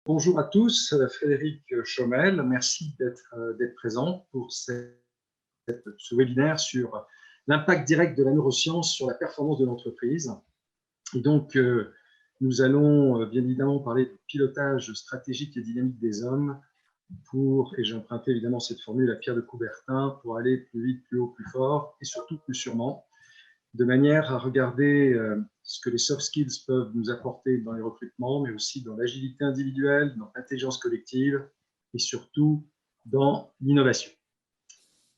Bonjour à tous, Frédéric Chomel, merci d'être présent pour ce webinaire sur l'impact direct de la neuroscience sur la performance de l'entreprise. Et donc, nous allons bien évidemment parler du pilotage stratégique et dynamique des hommes et j'ai emprunté évidemment cette formule à Pierre de Coubertin, pour aller plus vite, plus haut, plus fort et surtout plus sûrement, de manière à regarder ce que les soft skills peuvent nous apporter dans les recrutements, mais aussi dans l'agilité individuelle, dans l'intelligence collective et surtout dans l'innovation.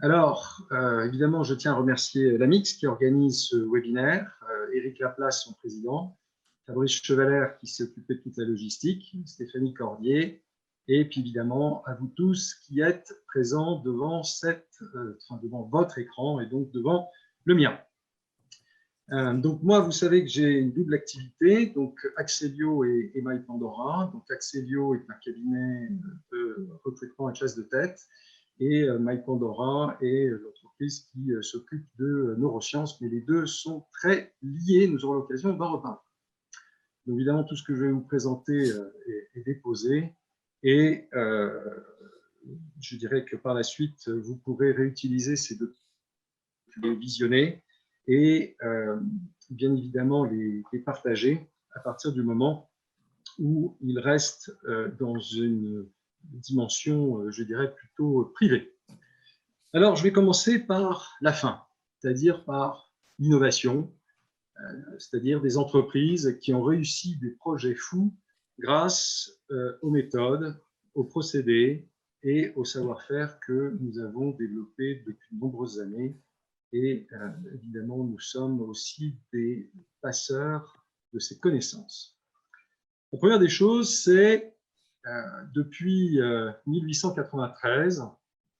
Alors, évidemment, je tiens à remercier l'AMIX qui organise ce webinaire, Éric Laplace, son président, Fabrice Chevalère qui s'est occupé de toute la logistique, Stéphanie Cordier, et puis évidemment à vous tous qui êtes présents devant votre écran et donc devant le mien. Donc moi, vous savez que j'ai une double activité, donc Axelio et MyPandora. Donc Axelio est un cabinet de recrutement et de chasse de tête, et MyPandora est l'entreprise qui s'occupe de neurosciences, mais les deux sont très liés, nous aurons l'occasion d'en reparler. Donc évidemment, tout ce que je vais vous présenter est déposé, et je dirais que par la suite, vous pourrez réutiliser ces deux, les visionner, et bien évidemment les partager à partir du moment où ils restent dans une dimension, je dirais, plutôt privée. Alors, je vais commencer par la fin, c'est-à-dire par l'innovation, c'est-à-dire des entreprises qui ont réussi des projets fous grâce aux méthodes, aux procédés et au savoir-faire que nous avons développés depuis de nombreuses années. Et évidemment, nous sommes aussi des passeurs de ces connaissances. La première des choses, c'est depuis 1893,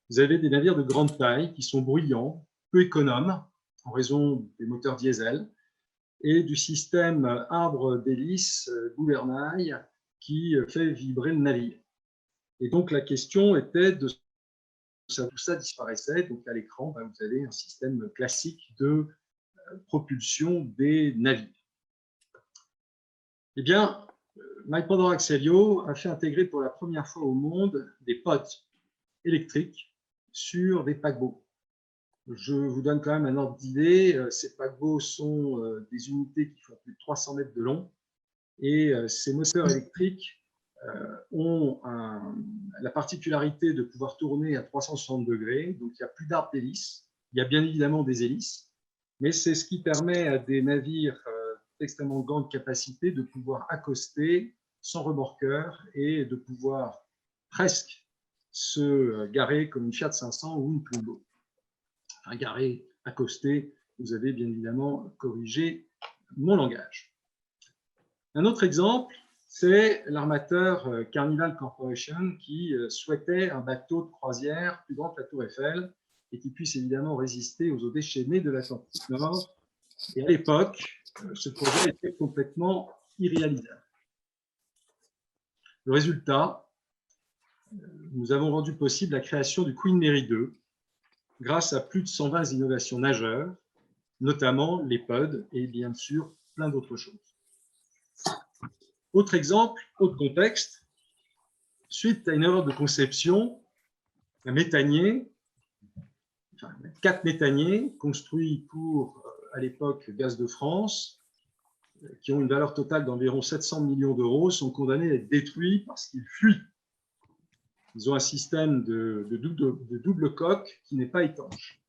vous avez des navires de grande taille qui sont bruyants, peu économes en raison des moteurs diesel et du système arbre d'hélice gouvernail qui fait vibrer le navire. Et donc la question était de tout ça disparaissait. Donc à l'écran, vous avez un système classique de propulsion des navires. Eh bien, MyPandora Axelio a fait intégrer pour la première fois au monde des pods électriques sur des paquebots. Je vous donne quand même un ordre d'idée. Ces paquebots sont des unités qui font plus de 300 mètres de long, et ces moteurs électriques ont la particularité de pouvoir tourner à 360 degrés, donc il n'y a plus d'arbre d'hélice, il y a bien évidemment des hélices, mais c'est ce qui permet à des navires d'extrêmement grande capacité de pouvoir accoster sans remorqueur et de pouvoir presque se garer comme une Fiat 500 ou une Twingo. Enfin, garer, accoster, vous avez bien évidemment corrigé mon langage. Un autre exemple, c'est l'armateur Carnival Corporation qui souhaitait un bateau de croisière plus grand que la Tour Eiffel et qui puisse évidemment résister aux eaux déchaînées de l'Atlantique Nord. Et à l'époque, ce projet était complètement irréalisable. Le résultat, nous avons rendu possible la création du Queen Mary 2 grâce à plus de 120 innovations majeures, notamment les POD et bien sûr plein d'autres choses. Autre exemple, autre contexte, suite à une erreur de conception, un méthanier, enfin 4 méthaniers construits pour, à l'époque, Gaz de France, qui ont une valeur totale d'environ 700 millions d'euros, sont condamnés à être détruits parce qu'ils fuient. Ils ont un système de double coque qui n'est pas étanche.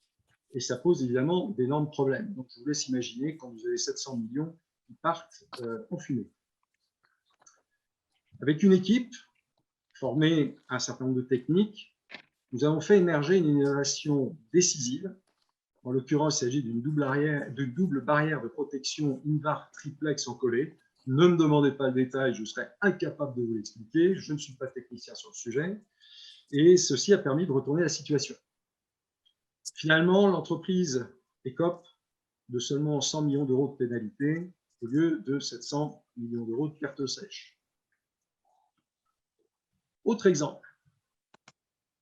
Et ça pose évidemment d'énormes problèmes. Donc, je vous laisse imaginer quand vous avez 700 millions qui partent en fumée. Avec une équipe formée à un certain nombre de techniques, nous avons fait émerger une innovation décisive. En l'occurrence, il s'agit d'une double barrière de protection Invar triplex en collé. Ne me demandez pas le détail, je serais incapable de vous l'expliquer. Je ne suis pas technicien sur le sujet. Et ceci a permis de retourner la situation. Finalement, l'entreprise écope de seulement 100 millions d'euros de pénalité au lieu de 700 millions d'euros de perte sèche. Autre exemple,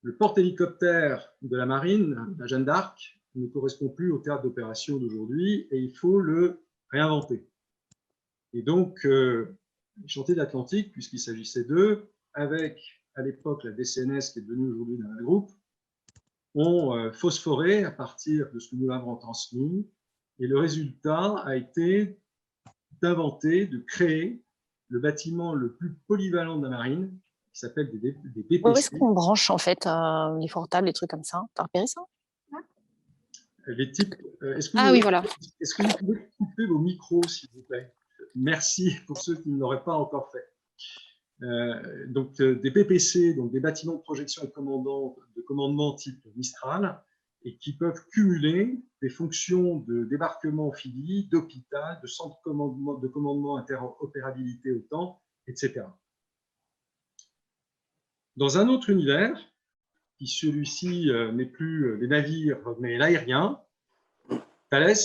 le porte-hélicoptère de la marine, la Jeanne d'Arc, ne correspond plus au théâtre d'opération d'aujourd'hui et il faut le réinventer. Et donc, les chantiers de l'Atlantique, puisqu'il s'agissait d'eux, avec, à l'époque, la DCNS, qui est devenue aujourd'hui Naval Group, ont phosphoré à partir de ce que nous avons transmis. Et le résultat a été d'inventer, de créer le bâtiment le plus polyvalent de la marine, qui s'appelle des BPC. Où est-ce qu'on branche, en fait, les portables, les trucs comme ça? T'as repéré ça? Les types. Ah oui, voilà. Est-ce que vous pouvez couper vos micros, s'il vous plaît? Merci pour ceux qui ne l'auraient pas encore fait. Donc, des BPC, donc des bâtiments de projection et de commandement type Mistral, et qui peuvent cumuler des fonctions de débarquement amphibie, d'hôpital, de centre de commandement interopérabilité au temps, etc. Dans un autre univers, qui celui-ci n'est plus les navires, mais l'aérien, Thales,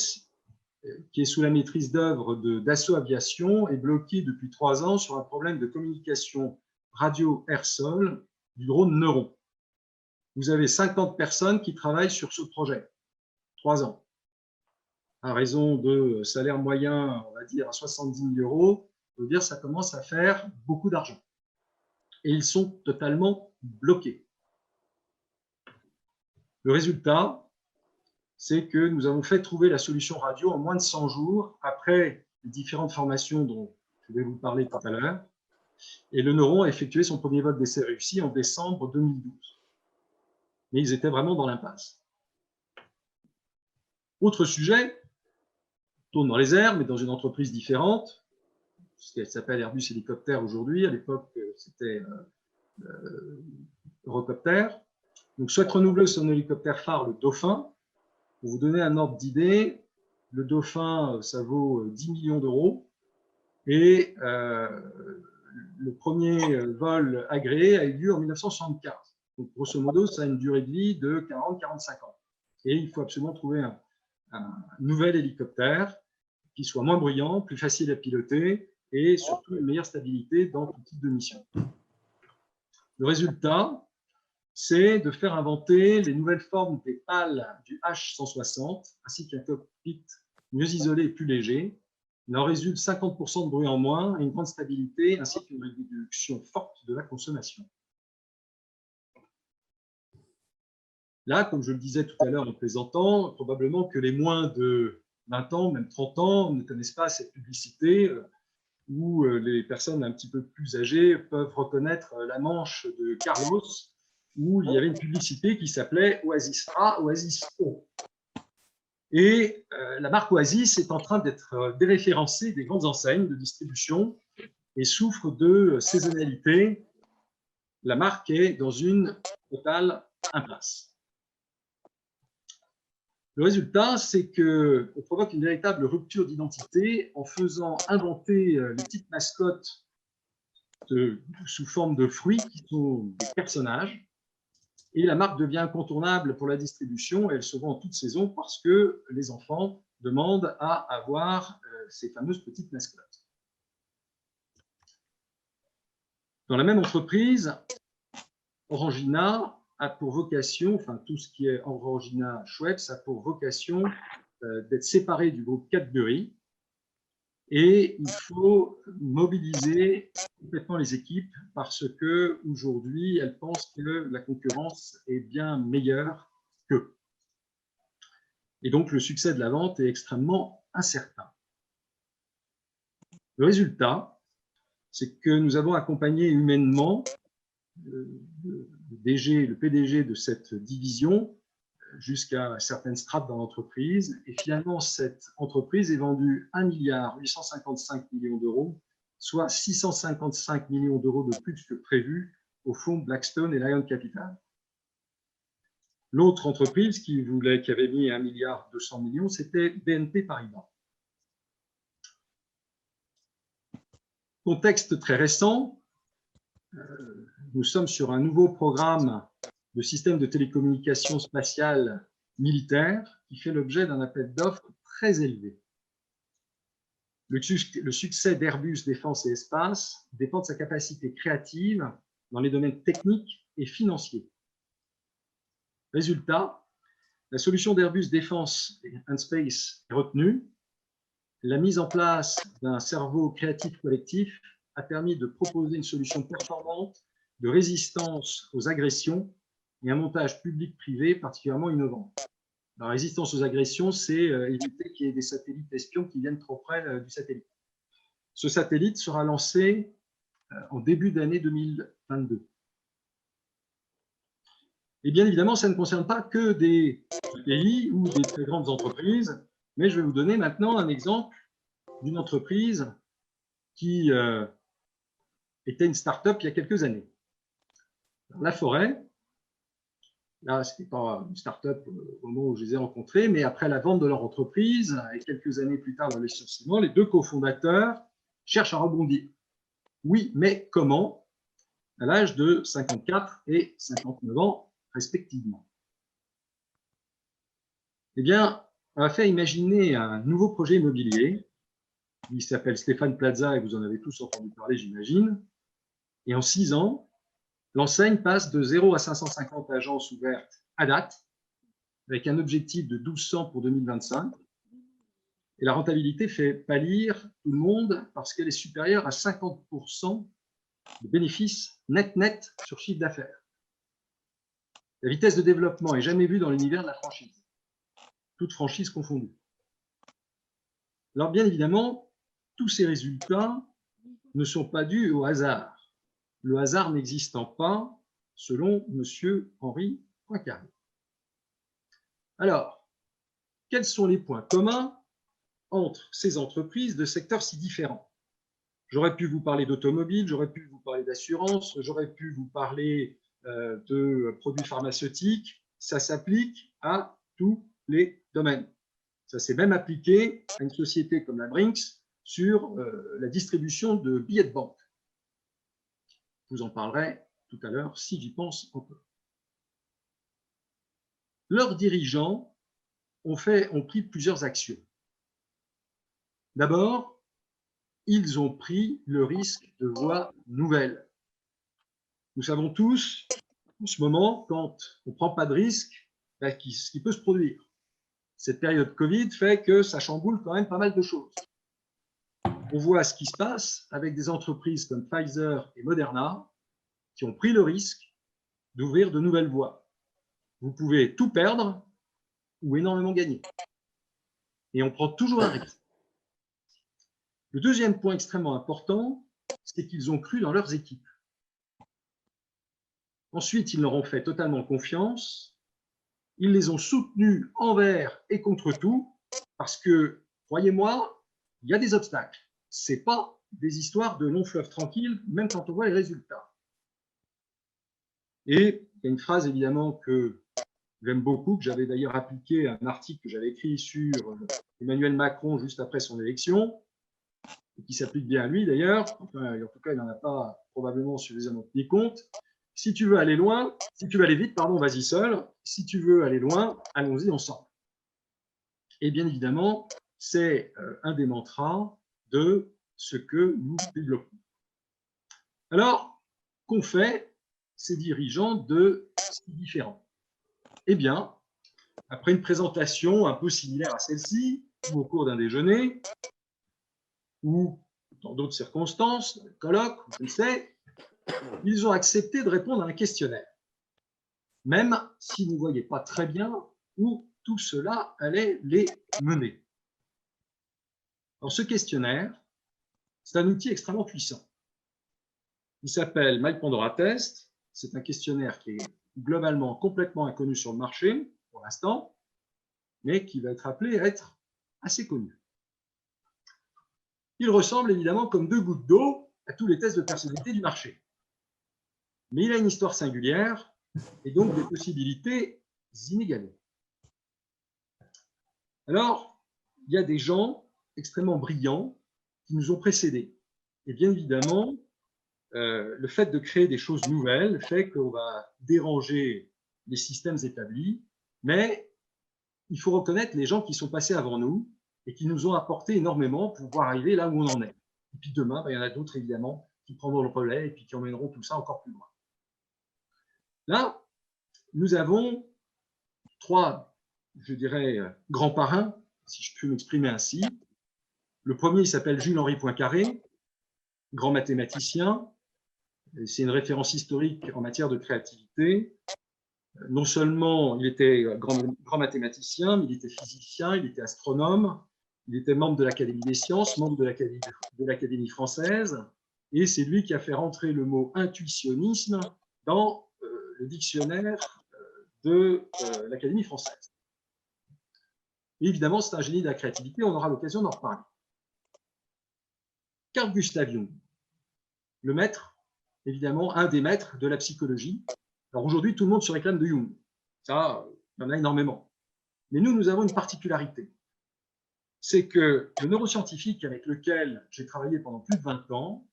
qui est sous la maîtrise d'œuvre d'Assaut Aviation, est bloqué depuis 3 ans sur un problème de communication radio-air-sol du drone Neuron. Vous avez 50 personnes qui travaillent sur ce projet, 3 ans. À raison de salaire moyen, on va dire, à 70 000 €, ça veut dire que ça commence à faire beaucoup d'argent. Et ils sont totalement bloqués. Le résultat, c'est que nous avons fait trouver la solution radio en moins de 100 jours, après les différentes formations dont je vais vous parler tout à l'heure. Et le Neuron a effectué son premier vol d'essai réussi en décembre 2012. Mais ils étaient vraiment dans l'impasse. Autre sujet, tourne dans les airs, mais dans une entreprise différente, ce qui s'appelle Airbus Hélicoptère aujourd'hui. À l'époque, c'était Eurocopter. Donc, souhaite renouveler son hélicoptère phare, le Dauphin. Pour vous donner un ordre d'idée, le Dauphin, ça vaut 10 millions d'euros. Et le premier vol agréé a eu lieu en 1975. Donc, grosso modo, ça a une durée de vie de 40-45 ans. Et il faut absolument trouver un nouvel hélicoptère qui soit moins bruyant, plus facile à piloter et surtout une meilleure stabilité dans tout type de mission. Le résultat, c'est de faire inventer les nouvelles formes des pales du H160 ainsi qu'un cockpit mieux isolé et plus léger. Il en résulte 50% de bruit en moins et une grande stabilité ainsi qu'une réduction forte de la consommation. Là, comme je le disais tout à l'heure en plaisantant, probablement que les moins de 20 ans, même 30 ans, ne connaissent pas cette publicité où les personnes un petit peu plus âgées peuvent reconnaître la manche de Carlos, où il y avait une publicité qui s'appelait Oasis A, Oasis O. Et la marque Oasis est en train d'être déréférencée des grandes enseignes de distribution et souffre de saisonnalité. La marque est dans une totale impasse. Le résultat, c'est qu'on provoque une véritable rupture d'identité en faisant inventer les petites mascottes sous forme de fruits qui sont des personnages. Et la marque devient incontournable pour la distribution et elle se vend en toute saison parce que les enfants demandent à avoir ces fameuses petites mascottes. Dans la même entreprise, Orangina a pour vocation, enfin tout ce qui est Orangina chouette, ça a pour vocation d'être séparé du groupe Cadbury. Et il faut mobiliser complètement les équipes parce qu'aujourd'hui, elles pensent que la concurrence est bien meilleure qu'eux. Et donc, le succès de la vente est extrêmement incertain. Le résultat, c'est que nous avons accompagné humainement le PDG de cette division jusqu'à certaines strates dans l'entreprise. Et finalement, cette entreprise est vendue 1,855 milliard d'euros, soit 655 millions d'euros de plus que prévu au fonds Blackstone et Lion Capital. L'autre entreprise qui avait mis 1,2 milliard, c'était BNP Paribas. Contexte très récent, nous sommes sur un nouveau programme de système de télécommunications spatiales militaires qui fait l'objet d'un appel d'offres très élevé. Le succès d'Airbus Défense et Espace dépend de sa capacité créative dans les domaines techniques et financiers. Résultat, la solution d'Airbus Défense and Space est retenue. La mise en place d'un cerveau créatif collectif a permis de proposer une solution performante de résistance aux agressions et un montage public-privé particulièrement innovant. La résistance aux agressions, c'est éviter qu'il y ait des satellites espions qui viennent trop près du satellite. Ce satellite sera lancé en début d'année 2022. Et bien évidemment, ça ne concerne pas que des pays ou des très grandes entreprises, mais je vais vous donner maintenant un exemple d'une entreprise qui était une start-up il y a quelques années. La Forêt, là, ce n'était pas une start-up au moment où je les ai rencontrés, mais après la vente de leur entreprise, et quelques années plus tard dans le licenciement, les deux cofondateurs cherchent à rebondir. Oui, mais comment? À l'âge de 54 et 59 ans, respectivement. Eh bien, on a fait imaginer un nouveau projet immobilier. Il s'appelle Stéphane Plaza et vous en avez tous entendu parler, j'imagine. Et en 6 ans, l'enseigne passe de 0 à 550 agences ouvertes à date, avec un objectif de 1200 pour 2025. Et la rentabilité fait pâlir tout le monde parce qu'elle est supérieure à 50% de bénéfices net sur chiffre d'affaires. La vitesse de développement est jamais vue dans l'univers de la franchise, toutes franchises confondues. Alors bien évidemment, tous ces résultats ne sont pas dus au hasard, le hasard n'existant pas selon M. Henri Poincaré. Alors, quels sont les points communs entre ces entreprises de secteurs si différents? J'aurais pu vous parler d'automobile, j'aurais pu vous parler d'assurance, j'aurais pu vous parler de produits pharmaceutiques. Ça s'applique à tous les domaines. Ça s'est même appliqué à une société comme la Brinks sur la distribution de billets de banque. Je vous en parlerai tout à l'heure si j'y pense encore. Leurs dirigeants ont pris plusieurs actions. D'abord, ils ont pris le risque de voies nouvelles. Nous savons tous, en ce moment, quand on ne prend pas de risque, ce qui peut se produire. Cette période Covid fait que ça chamboule quand même pas mal de choses. On voit ce qui se passe avec des entreprises comme Pfizer et Moderna qui ont pris le risque d'ouvrir de nouvelles voies. Vous pouvez tout perdre ou énormément gagner. Et on prend toujours un risque. Le deuxième point extrêmement important, c'est qu'ils ont cru dans leurs équipes. Ensuite, ils leur ont fait totalement confiance. Ils les ont soutenus envers et contre tout, parce que, croyez-moi, il y a des obstacles. Ce n'est pas des histoires de long fleuve tranquille, même quand on voit les résultats. Et il y a une phrase, évidemment, que j'aime beaucoup, que j'avais d'ailleurs appliqué à un article que j'avais écrit sur Emmanuel Macron juste après son élection, et qui s'applique bien à lui d'ailleurs. Enfin, en tout cas, il n'en a pas probablement suffisamment tenu compte. Si tu veux aller loin, si tu veux aller vite, pardon, vas-y seul. Si tu veux aller loin, allons-y ensemble. Et bien évidemment, c'est un des mantras de ce que nous développons. Alors, qu'ont fait ces dirigeants de si différents? Eh bien, après une présentation un peu similaire à celle-ci, ou au cours d'un déjeuner, ou dans d'autres circonstances, dans le colloque, je ne sais, ils ont accepté de répondre à un questionnaire, même s'ils ne voyaient pas très bien où tout cela allait les mener. Alors, ce questionnaire, c'est un outil extrêmement puissant. Il s'appelle My Pandora Test. C'est un questionnaire qui est globalement complètement inconnu sur le marché pour l'instant, mais qui va être appelé à être assez connu. Il ressemble évidemment comme deux gouttes d'eau à tous les tests de personnalité du marché. Mais il a une histoire singulière et donc des possibilités inégalées. Alors, il y a des gens extrêmement brillants qui nous ont précédés. Et bien évidemment, le fait de créer des choses nouvelles fait qu'on va déranger les systèmes établis, mais il faut reconnaître les gens qui sont passés avant nous et qui nous ont apporté énormément pour pouvoir arriver là où on en est. Et puis demain, il y en a d'autres évidemment qui prendront le relais et puis qui emmèneront tout ça encore plus loin. Là, nous avons trois, je dirais, grands parrains, si je puis m'exprimer ainsi. Le premier, il s'appelle Jules-Henri Poincaré, grand mathématicien, C'est une référence historique en matière de créativité. Non seulement il était grand mathématicien, mais il était physicien, il était astronome, il était membre de l'Académie des sciences, membre de l'Académie française, et c'est lui qui a fait rentrer le mot intuitionnisme dans le dictionnaire de l'Académie française. Et évidemment, c'est un génie de la créativité, on aura l'occasion d'en reparler. Carl Gustav Jung, le maître, évidemment, un des maîtres de la psychologie. Alors aujourd'hui, tout le monde se réclame de Jung. Ça, il y en a énormément. Mais nous avons une particularité. C'est que le neuroscientifique avec lequel j'ai travaillé pendant plus de 20 ans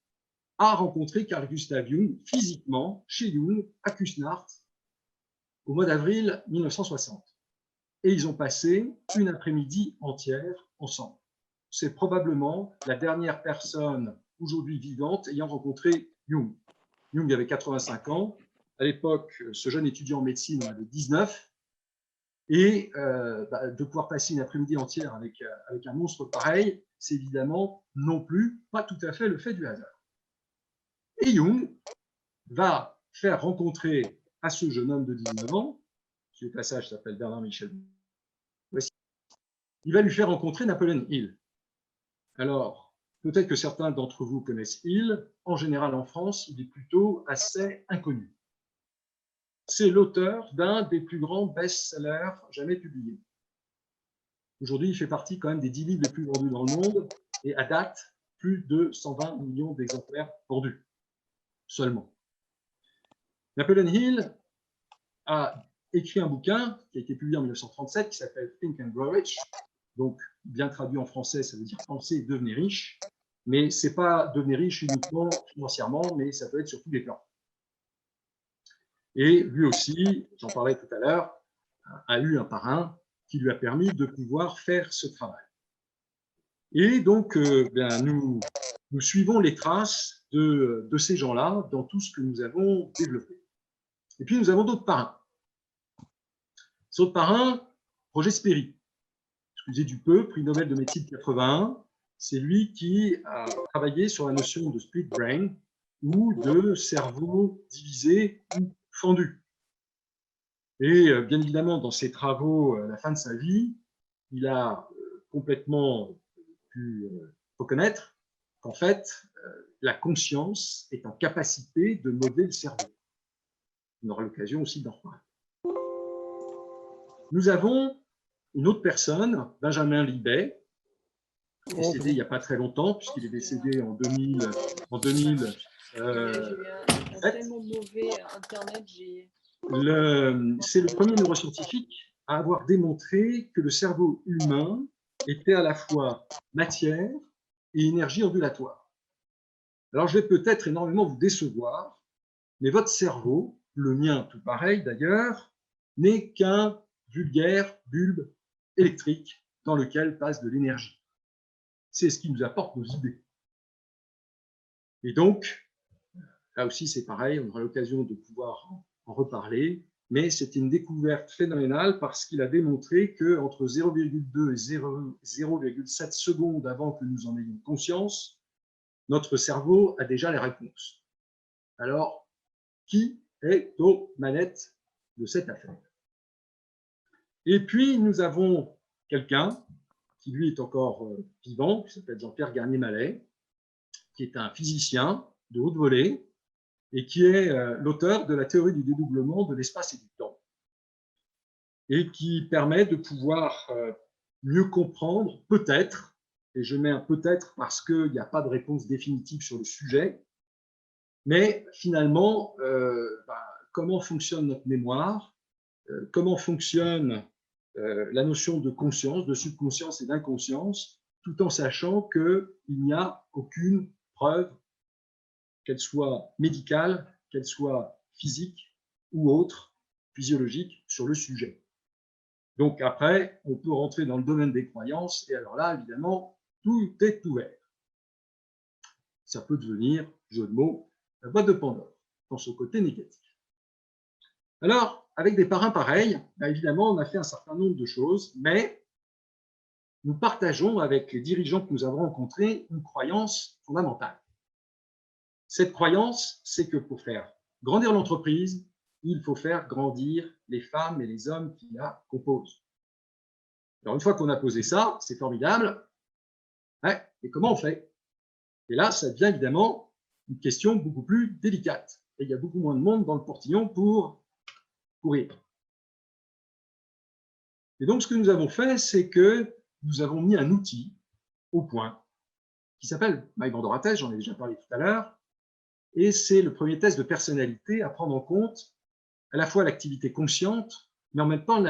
a rencontré Carl Gustav Jung physiquement chez Jung à Küsnacht au mois d'avril 1960. Et ils ont passé une après-midi entière ensemble. C'est probablement la dernière personne aujourd'hui vivante ayant rencontré Jung. Jung avait 85 ans. À l'époque, ce jeune étudiant en médecine en avait 19. Et de pouvoir passer une après-midi entière avec un monstre pareil, c'est évidemment non plus pas tout à fait le fait du hasard. Et Jung va faire rencontrer à ce jeune homme de 19 ans, qui au passage s'appelle Bernard Michel, il va lui faire rencontrer Napoleon Hill. Alors, peut-être que certains d'entre vous connaissent Hill. En général, en France, il est plutôt assez inconnu. C'est l'auteur d'un des plus grands best-sellers jamais publiés. Aujourd'hui, il fait partie quand même des 10 livres les plus vendus dans le monde et à date, plus de 120 millions d'exemplaires vendus seulement. Napoleon Hill a écrit un bouquin qui a été publié en 1937 qui s'appelle Think and Grow Rich. Donc, bien traduit en français, ça veut dire penser et devenir riche. Mais ce n'est pas devenir riche uniquement financièrement, mais ça peut être sur tous les plans. Et lui aussi, j'en parlais tout à l'heure, a eu un parrain qui lui a permis de pouvoir faire ce travail. Et donc, nous suivons les traces de ces gens-là dans tout ce que nous avons développé. Et puis, nous avons d'autres parrains. Ces autres parrains, Roger Sperry, excusez du peu, prix Nobel de médecine 81, c'est lui qui a travaillé sur la notion de split brain ou de cerveau divisé ou fendu. Et bien évidemment, dans ses travaux à la fin de sa vie, il a complètement pu reconnaître qu'en fait, la conscience est en capacité de modeler le cerveau. On aura l'occasion aussi d'en reparler. Nous avons une autre personne, Benjamin Libet, décédé il n'y a pas très longtemps, puisqu'il est décédé en 2000. J'ai eu un tellement mauvais Internet, c'est le premier neuroscientifique à avoir démontré que le cerveau humain était à la fois matière et énergie ondulatoire. Alors, je vais peut-être énormément vous décevoir, mais votre cerveau, le mien tout pareil d'ailleurs, n'est qu'un vulgaire bulbe électrique dans lequel passe de l'énergie. C'est ce qui nous apporte nos idées. Et donc, là aussi c'est pareil, on aura l'occasion de pouvoir en reparler, mais c'est une découverte phénoménale parce qu'il a démontré qu'entre 0,2 et 0,7 secondes avant que nous en ayons conscience, notre cerveau a déjà les réponses. Alors, qui est aux manettes de cette affaire? Et puis, nous avons quelqu'un qui, lui, est encore vivant, qui s'appelle Jean-Pierre Garnier-Mallet, qui est un physicien de haute volée et qui est l'auteur de la théorie du dédoublement de l'espace et du temps, et qui permet de pouvoir mieux comprendre, peut-être, et je mets un peut-être parce qu'il n'y a pas de réponse définitive sur le sujet, mais finalement, comment fonctionne notre mémoire, comment fonctionne la notion de conscience, de subconscience et d'inconscience, tout en sachant qu'il n'y a aucune preuve, qu'elle soit médicale, qu'elle soit physique ou autre, physiologique, sur le sujet. Donc après, on peut rentrer dans le domaine des croyances, et alors là, évidemment, tout est ouvert. Ça peut devenir, jeu de mots, la boîte de Pandore, dans son côté négatif. Alors, avec des parrains pareils, évidemment, on a fait un certain nombre de choses, mais nous partageons avec les dirigeants que nous avons rencontrés une croyance fondamentale. Cette croyance, c'est que pour faire grandir l'entreprise, il faut faire grandir les femmes et les hommes qui la composent. Alors, une fois qu'on a posé ça, c'est formidable. Ouais, et comment on fait? Et là, ça devient évidemment une question beaucoup plus délicate. Et il y a beaucoup moins de monde dans le portillon pour courir. Et donc, ce que nous avons fait, c'est que nous avons mis un outil au point qui s'appelle MyBandoraTest, j'en ai déjà parlé tout à l'heure, et c'est le premier test de personnalité à prendre en compte à la fois l'activité consciente, mais en même temps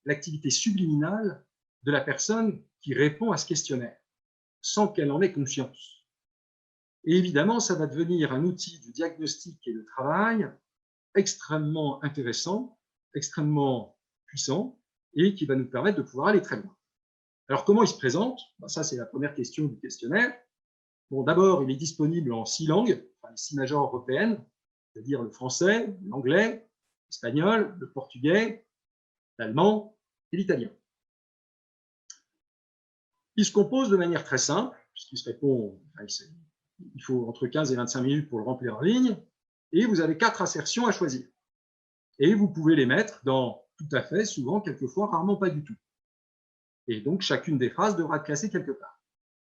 l'activité subliminale de la personne qui répond à ce questionnaire, sans qu'elle en ait conscience. Et évidemment, ça va devenir un outil de diagnostic et de travail extrêmement intéressant, extrêmement puissant, et qui va nous permettre de pouvoir aller très loin. Alors, comment il se présente? Ça, c'est la première question du questionnaire. Bon, d'abord, il est disponible en 6 langues, enfin, les 6 majeures européennes, c'est-à-dire le français, l'anglais, l'espagnol, le portugais, l'allemand et l'italien. Il se compose de manière très simple, puisqu'il se répond, enfin, il faut entre 15 et 25 minutes pour le remplir en ligne, et vous avez 4 assertions à choisir. Et vous pouvez les mettre dans tout à fait, souvent, quelquefois, rarement pas du tout. Et donc, chacune des phrases devra être classée quelque part.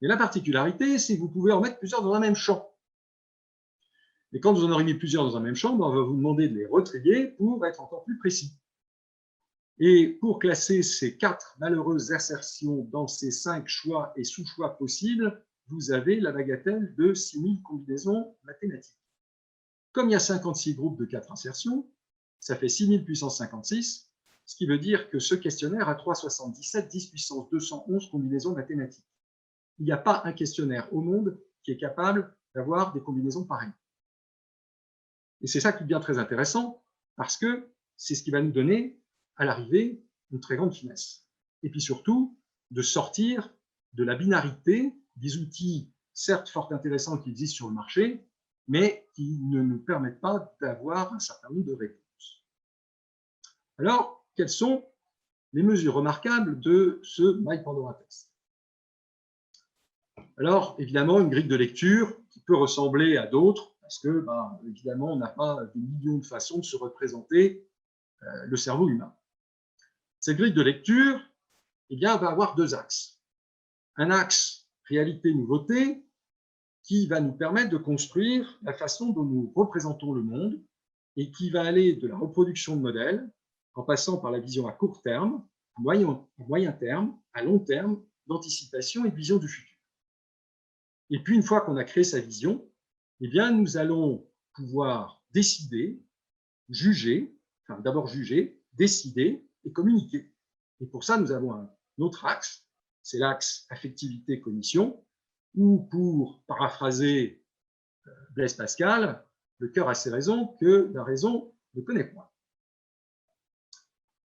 Et la particularité, c'est que vous pouvez en mettre plusieurs dans un même champ. Et quand vous en aurez mis plusieurs dans un même champ, on va vous demander de les retrier pour être encore plus précis. Et pour classer ces 4 malheureuses assertions dans ces 5 choix et sous-choix possibles, vous avez la bagatelle de 6000 combinaisons mathématiques. Comme il y a 56 groupes de 4 insertions, ça fait 6000 puissance 56, ce qui veut dire que ce questionnaire a 377 10 puissance 211 combinaisons mathématiques. Il n'y a pas un questionnaire au monde qui est capable d'avoir des combinaisons pareilles. Et c'est ça qui devient très intéressant, parce que c'est ce qui va nous donner, à l'arrivée, une très grande finesse. Et puis surtout, de sortir de la binarité des outils, certes fort intéressants qui existent sur le marché, mais qui ne nous permettent pas d'avoir un certain nombre de réponses. Alors, quelles sont les mesures remarquables de ce MyPandoraTest? Alors, évidemment, une grille de lecture qui peut ressembler à d'autres, parce que, évidemment, on n'a pas des millions de façons de se représenter le cerveau humain. Cette grille de lecture, eh bien, va avoir 2 axes. Un axe réalité-nouveauté qui va nous permettre de construire la façon dont nous représentons le monde et qui va aller de la reproduction de modèles en passant par la vision à court terme, à moyen terme, à long terme, d'anticipation et de vision du futur. Et puis, une fois qu'on a créé sa vision, eh bien, nous allons pouvoir décider, juger, enfin d'abord juger, décider et communiquer. Et pour ça, nous avons un autre axe, c'est l'axe affectivité-cognition, ou pour paraphraser Blaise Pascal, le cœur a ses raisons que la raison ne connaît point.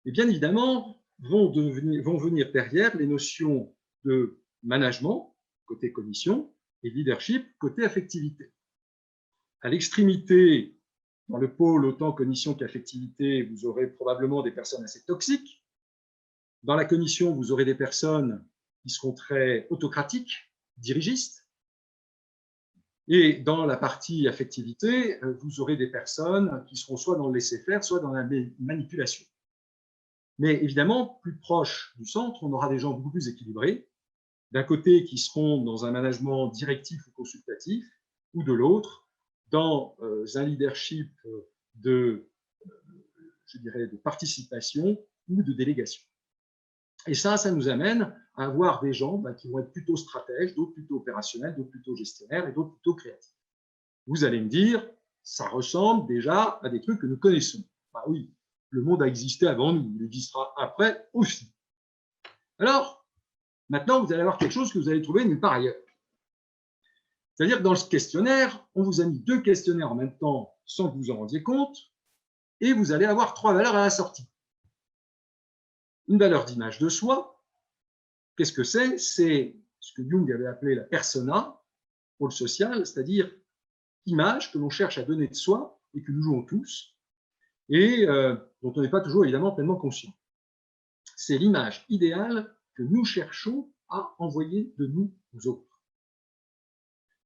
Et bien évidemment, vont venir derrière les notions de management, côté cognition, et leadership, côté affectivité. À l'extrémité, dans le pôle autant cognition qu'affectivité, vous aurez probablement des personnes assez toxiques. Dans la cognition, vous aurez des personnes qui seront très autocratiques, dirigistes. Et dans la partie affectivité, vous aurez des personnes qui seront soit dans le laisser-faire, soit dans la manipulation. Mais évidemment, plus proche du centre, on aura des gens beaucoup plus équilibrés, d'un côté qui seront dans un management directif ou consultatif, ou de l'autre, dans un leadership de participation ou de délégation. Et ça nous amène à avoir des gens qui vont être plutôt stratèges, d'autres plutôt opérationnels, d'autres plutôt gestionnaires et d'autres plutôt créatifs. Vous allez me dire, ça ressemble déjà à des trucs que nous connaissons. Oui, le monde a existé avant nous, il existera après aussi. Alors, maintenant, vous allez avoir quelque chose que vous allez trouver nulle part ailleurs. C'est-à-dire que dans ce questionnaire, on vous a mis 2 questionnaires en même temps sans que vous en rendiez compte, et vous allez avoir 3 valeurs à la sortie. Une valeur d'image de soi. Qu'est-ce que c'est? C'est ce que Jung avait appelé la persona, pour le social, c'est-à-dire image que l'on cherche à donner de soi et que nous jouons tous, et dont on n'est pas toujours évidemment pleinement conscient. C'est l'image idéale que nous cherchons à envoyer de nous aux autres.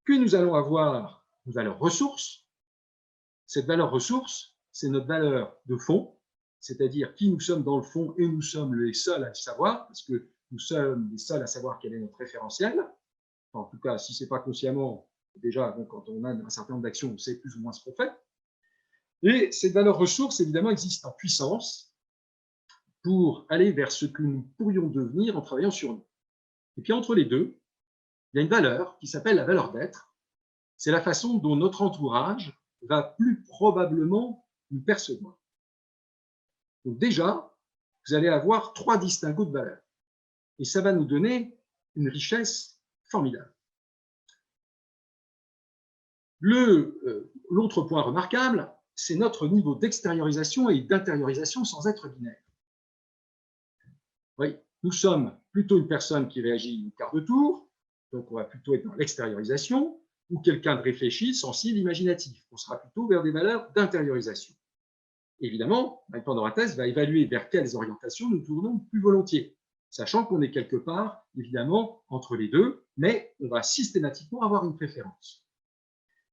Puis nous allons avoir une valeur ressource. Cette valeur ressource, c'est notre valeur de fond, c'est-à-dire qui nous sommes dans le fond et nous sommes les seuls à le savoir, parce que nous sommes les seuls à savoir quel est notre référentiel. Enfin, en tout cas, si ce n'est pas consciemment, déjà, bon, quand on a un certain nombre d'actions, on sait plus ou moins ce qu'on fait. Et cette valeur ressource, évidemment, existe en puissance pour aller vers ce que nous pourrions devenir en travaillant sur nous. Et puis, entre les deux, il y a une valeur qui s'appelle la valeur d'être. C'est la façon dont notre entourage va plus probablement nous percevoir. Donc déjà, vous allez avoir 3 distinguos de valeurs. Et ça va nous donner une richesse formidable. L'autre point remarquable, c'est notre niveau d'extériorisation et d'intériorisation sans être binaire. Oui, nous sommes plutôt une personne qui réagit au quart de tour, donc on va plutôt être dans l'extériorisation, ou quelqu'un de réfléchi, sensible, imaginatif. On sera plutôt vers des valeurs d'intériorisation. Évidemment, Pandora Test va évaluer vers quelles orientations nous tournons plus volontiers, sachant qu'on est quelque part, évidemment, entre les deux, mais on va systématiquement avoir une préférence.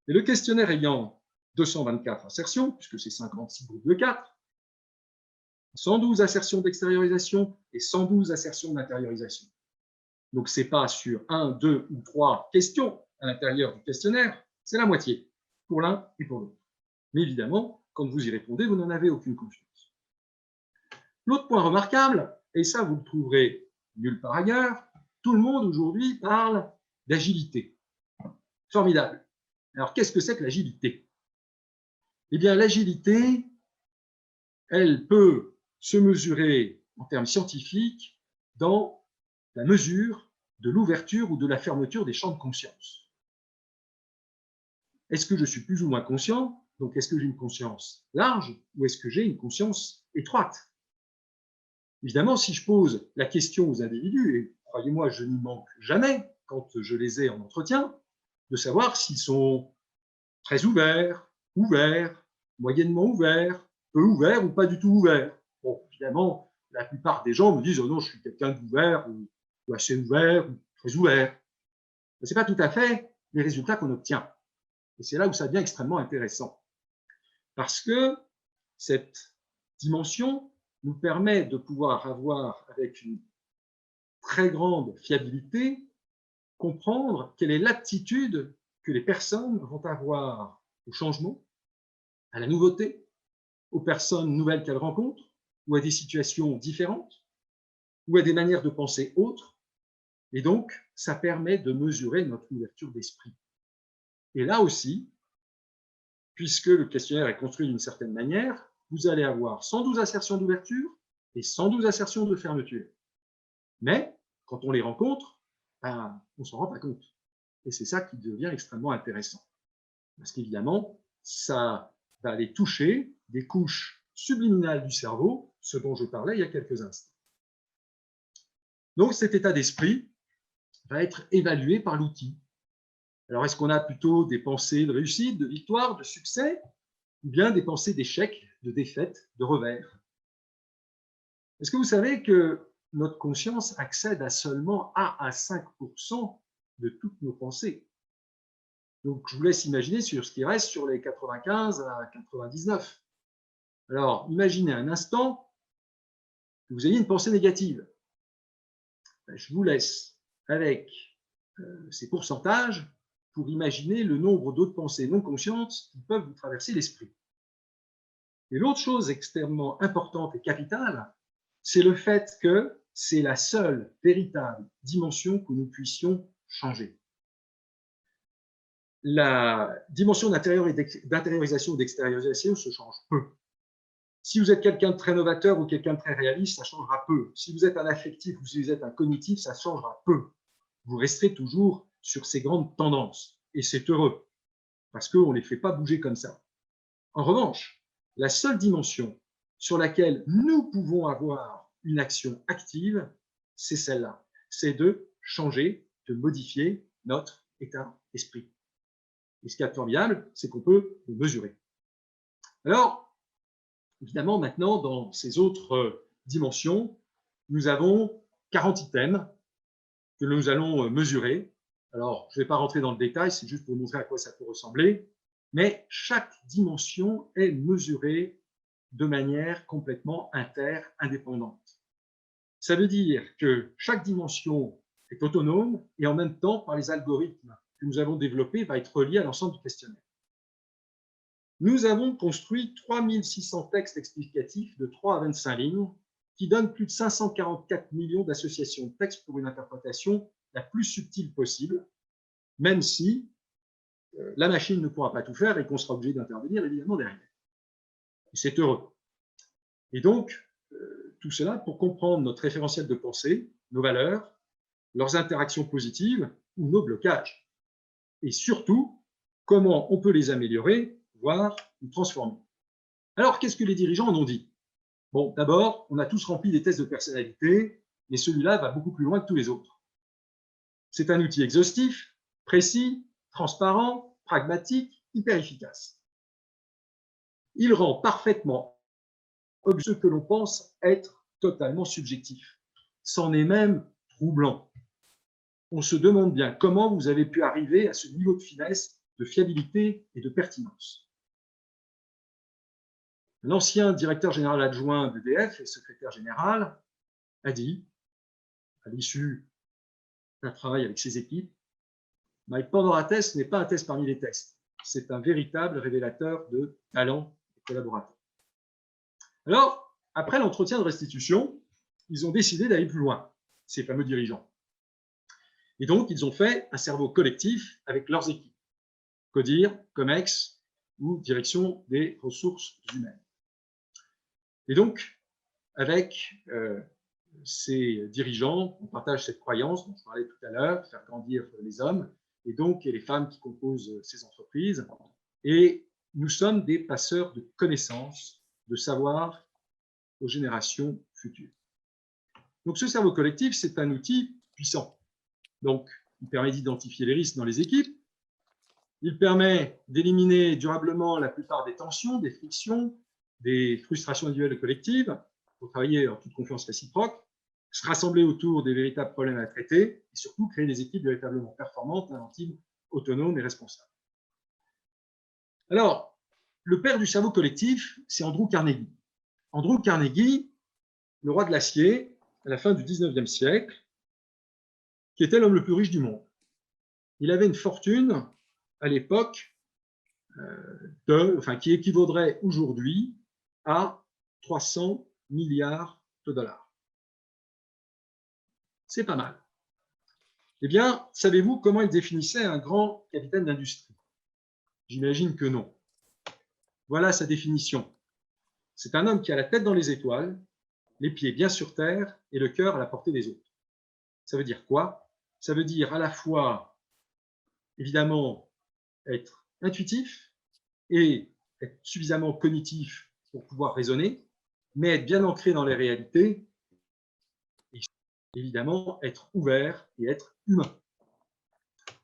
Et le questionnaire ayant 224 assertions, puisque c'est 56 groupes de 4, 112 assertions d'extériorisation et 112 assertions d'intériorisation. Donc, ce n'est pas sur 1, 2 ou 3 questions à l'intérieur du questionnaire, c'est la moitié, pour l'un et pour l'autre. Mais évidemment, quand vous y répondez, vous n'en avez aucune confiance. L'autre point remarquable, et ça vous le trouverez nulle part ailleurs, tout le monde aujourd'hui parle d'agilité. Formidable. Alors, qu'est-ce que c'est que l'agilité? Eh bien, l'agilité, elle peut se mesurer en termes scientifiques dans la mesure de l'ouverture ou de la fermeture des champs de conscience. Est-ce que je suis plus ou moins conscient? Donc, est-ce que j'ai une conscience large ou est-ce que j'ai une conscience étroite? Évidemment, si je pose la question aux individus, et croyez-moi, je n'y manque jamais quand je les ai en entretien, de savoir s'ils sont très ouverts, moyennement ouverts, peu ouverts ou pas du tout ouverts. Bon, évidemment, la plupart des gens me disent « Oh non, je suis quelqu'un d'ouvert ou assez ouvert ou très ouvert ». Mais ce n'est pas tout à fait les résultats qu'on obtient. Et c'est là où ça devient extrêmement intéressant. Parce que cette dimension nous permet de pouvoir avoir, avec une très grande fiabilité, comprendre quelle est l'attitude que les personnes vont avoir au changement, à la nouveauté, aux personnes nouvelles qu'elles rencontrent, ou à des situations différentes, ou à des manières de penser autres. Et donc, ça permet de mesurer notre ouverture d'esprit. Et là aussi, puisque le questionnaire est construit d'une certaine manière, vous allez avoir 112 assertions d'ouverture et 112 assertions de fermeture. Mais, quand on les rencontre, ben, on ne s'en rend pas compte. Et c'est ça qui devient extrêmement intéressant. Parce qu'évidemment, ça va aller toucher des couches subliminales du cerveau, ce dont je parlais il y a quelques instants. Donc, cet état d'esprit va être évalué par l'outil. Alors, est-ce qu'on a plutôt des pensées de réussite, de victoire, de succès, ou bien des pensées d'échec, de défaite, de revers? Est-ce que vous savez que notre conscience accède à seulement 1 à 5% de toutes nos pensées? Donc, je vous laisse imaginer sur ce qui reste sur les 95 à 99. Alors, imaginez un instant que vous ayez une pensée négative. Je vous laisse avec ces pourcentages pour imaginer le nombre d'autres pensées non conscientes qui peuvent vous traverser l'esprit. Et l'autre chose extrêmement importante et capitale, c'est le fait que c'est la seule véritable dimension que nous puissions changer. La dimension d'intériorisation ou d'extériorisation se change peu. Si vous êtes quelqu'un de très novateur ou quelqu'un de très réaliste, ça changera peu. Si vous êtes un affectif ou si vous êtes un cognitif, ça changera peu. Vous resterez toujours sur ces grandes tendances. Et c'est heureux, parce qu'on ne les fait pas bouger comme ça. En revanche, la seule dimension sur laquelle nous pouvons avoir une action active, c'est celle-là. C'est de changer, de modifier notre état d'esprit. Et ce qui est formidable, c'est qu'on peut le mesurer. Alors, évidemment, maintenant, dans ces autres dimensions, nous avons 40 items que nous allons mesurer. Alors, je ne vais pas rentrer dans le détail, c'est juste pour vous montrer à quoi ça peut ressembler, mais chaque dimension est mesurée de manière complètement indépendante. Ça veut dire que chaque dimension est autonome et en même temps, par les algorithmes que nous avons développés, va être reliée à l'ensemble du questionnaire. Nous avons construit 3600 textes explicatifs de 3 à 25 lignes qui donnent plus de 544 millions d'associations de textes pour une interprétation la plus subtile possible, même si la machine ne pourra pas tout faire et qu'on sera obligé d'intervenir évidemment derrière. Et c'est heureux. Et donc, tout cela pour comprendre notre référentiel de pensée, nos valeurs, leurs interactions positives ou nos blocages. Et surtout, comment on peut les améliorer, voire les transformer. Alors, qu'est-ce que les dirigeants en ont dit? Bon, d'abord, on a tous rempli des tests de personnalité, mais celui-là va beaucoup plus loin que tous les autres. C'est un outil exhaustif, précis, transparent, pragmatique, hyper efficace. Il rend parfaitement ce que l'on pense être totalement subjectif. C'en est même troublant. On se demande bien comment vous avez pu arriver à ce niveau de finesse, de fiabilité et de pertinence. L'ancien directeur général adjoint d'EDF et secrétaire général a dit, à l'issue d'un travail avec ses équipes, Mike Pandora Test n'est pas un test parmi les tests, c'est un véritable révélateur de talent des collaborateurs. Alors, après l'entretien de restitution, ils ont décidé d'aller plus loin, ces fameux dirigeants. Et donc, ils ont fait un cerveau collectif avec leurs équipes, CODIR, COMEX ou Direction des ressources humaines. Et donc, avec ces dirigeants, on partage cette croyance dont je parlais tout à l'heure, faire grandir les hommes et les femmes qui composent ces entreprises. Et nous sommes des passeurs de connaissances, de savoir aux générations futures. Donc, ce cerveau collectif, c'est un outil puissant. Donc, il permet d'identifier les risques dans les équipes. Il permet d'éliminer durablement la plupart des tensions, des frictions, des frustrations individuelles et collectives, pour travailler en toute confiance réciproque, se rassembler autour des véritables problèmes à traiter et surtout créer des équipes véritablement performantes, inventives, autonomes et responsables. Alors, le père du cerveau collectif, c'est Andrew Carnegie. Andrew Carnegie, le roi de l'acier, à la fin du 19e siècle, qui était l'homme le plus riche du monde. Il avait une fortune à l'époque qui équivaudrait aujourd'hui à 300 milliards de dollars. C'est pas mal. Eh bien, savez-vous comment il définissait un grand capitaine d'industrie? J'imagine que non. Voilà sa définition. C'est un homme qui a la tête dans les étoiles, les pieds bien sur terre et le cœur à la portée des autres. Ça veut dire quoi? Ça veut dire à la fois, évidemment, être intuitif et être suffisamment cognitif pour pouvoir raisonner, mais être bien ancré dans les réalités et évidemment être ouvert et être humain.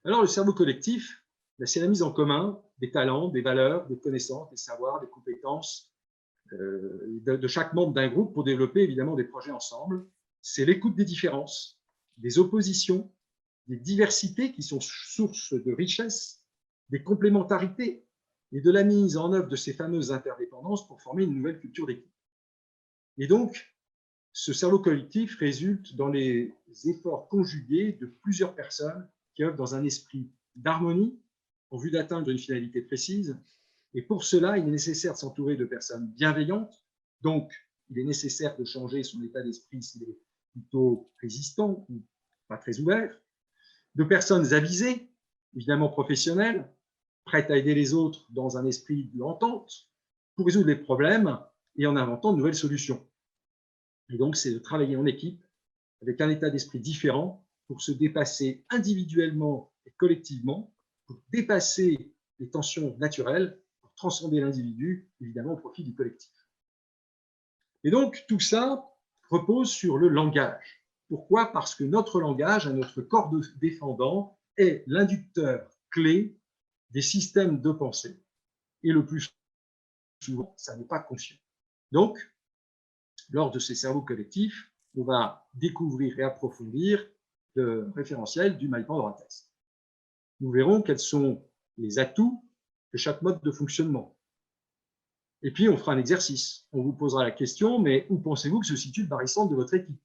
Alors le cerveau collectif, c'est la mise en commun des talents, des valeurs, des connaissances, des savoirs, des compétences de chaque membre d'un groupe pour développer évidemment des projets ensemble. C'est l'écoute des différences, des oppositions, des diversités qui sont source de richesse, des complémentarités et de la mise en œuvre de ces fameuses interdépendances pour former une nouvelle culture d'équipe. Et donc, ce cerveau collectif résulte dans les efforts conjugués de plusieurs personnes qui œuvrent dans un esprit d'harmonie en vue d'atteindre une finalité précise. Et pour cela, il est nécessaire de s'entourer de personnes bienveillantes. Donc, il est nécessaire de changer son état d'esprit s'il est plutôt résistant ou pas très ouvert. De personnes avisées, évidemment professionnelles, prêtes à aider les autres dans un esprit d'entente pour résoudre les problèmes et en inventant de nouvelles solutions. Et donc, c'est de travailler en équipe avec un état d'esprit différent pour se dépasser individuellement et collectivement, pour dépasser les tensions naturelles, pour transcender l'individu, évidemment, au profit du collectif. Et donc, tout ça repose sur le langage. Pourquoi? Parce que notre langage, notre corps défendant, est l'inducteur clé des systèmes de pensée. Et le plus souvent, ça n'est pas conscient. Donc, lors de ces cerveaux collectifs, on va découvrir et approfondir le référentiel du Mike Pandora Test. nous verrons quels sont les atouts de chaque mode de fonctionnement. Et puis, on fera un exercice. On vous posera la question, mais où pensez-vous que se situe le barycentre de votre équipe?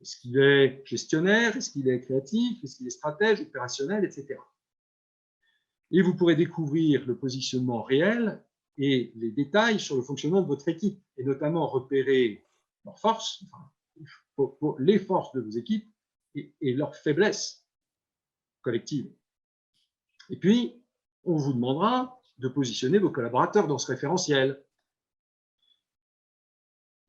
Est-ce qu'il est gestionnaire? Est-ce qu'il est créatif? Est-ce qu'il est stratège, opérationnel, etc. Et vous pourrez découvrir le positionnement réel et les détails sur le fonctionnement de votre équipe, et notamment repérer leurs forces, enfin, les forces de vos équipes et leurs faiblesses collectives. Et puis, on vous demandera de positionner vos collaborateurs dans ce référentiel.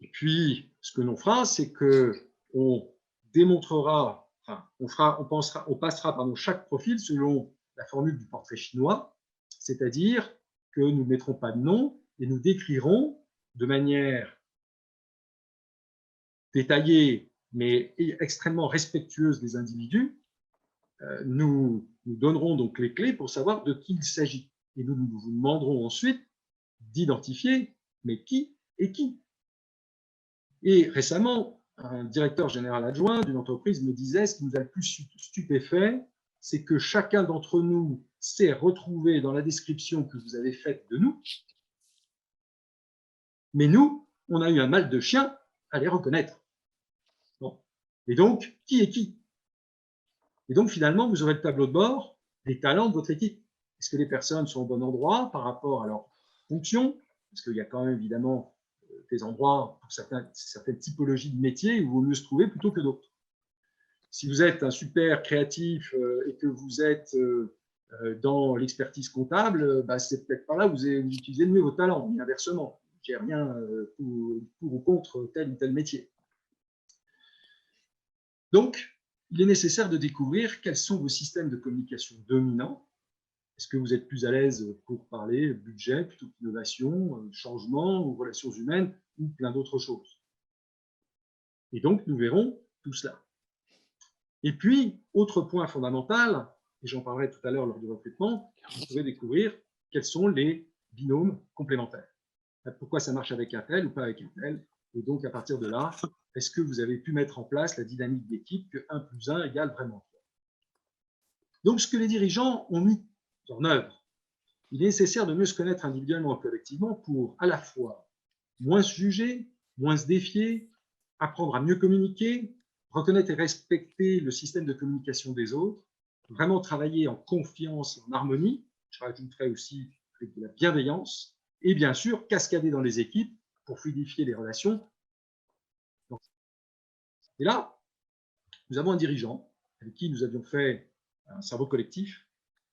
Et puis, ce que l'on fera, c'est qu'on démontrera, enfin, on passera chaque profil selon la formule du portrait chinois, c'est-à-dire que nous ne mettrons pas de nom et nous décrirons de manière détaillée, mais extrêmement respectueuse des individus. Nous donnerons donc les clés pour savoir de qui il s'agit. Et nous vous demanderons ensuite d'identifier, mais qui est qui. Et récemment, un directeur général adjoint d'une entreprise me disait, ce qui nous a le plus stupéfait, c'est que chacun d'entre nous s'est retrouvé dans la description que vous avez faite de nous, mais nous, on a eu un mal de chien à les reconnaître. Bon. Et donc, qui est qui? Et donc, finalement, vous aurez le tableau de bord des talents de votre équipe. Est-ce que les personnes sont au bon endroit par rapport à leur fonction? Parce qu'il y a quand même, évidemment, des endroits pour certaines typologies de métiers où il vaut mieux se trouver plutôt que d'autres. Si vous êtes un super créatif et que vous êtes dans l'expertise comptable, bah, c'est peut-être pas là où vous utilisez le mieux vos talents, et inversement. Je n'ai rien pour ou contre tel ou tel métier. Donc, il est nécessaire de découvrir quels sont vos systèmes de communication dominants. Est-ce que vous êtes plus à l'aise pour parler budget plutôt qu'innovation, changement ou relations humaines ou plein d'autres choses? Et donc, nous verrons tout cela. Et puis, autre point fondamental, et j'en parlerai tout à l'heure lors du recrutement, vous pouvez découvrir quels sont les binômes complémentaires. Pourquoi ça marche avec un tel ou pas avec un tel. Et donc, à partir de là, est-ce que vous avez pu mettre en place la dynamique d'équipe que 1 + 1 égale vraiment 3? Donc, ce que les dirigeants ont mis en œuvre, il est nécessaire de mieux se connaître individuellement et collectivement pour à la fois moins se juger, moins se défier, apprendre à mieux communiquer, reconnaître et respecter le système de communication des autres, vraiment travailler en confiance et en harmonie, je rajouterais aussi avec de la bienveillance, et bien sûr, cascader dans les équipes pour fluidifier les relations. Et là, nous avons un dirigeant avec qui nous avions fait un cerveau collectif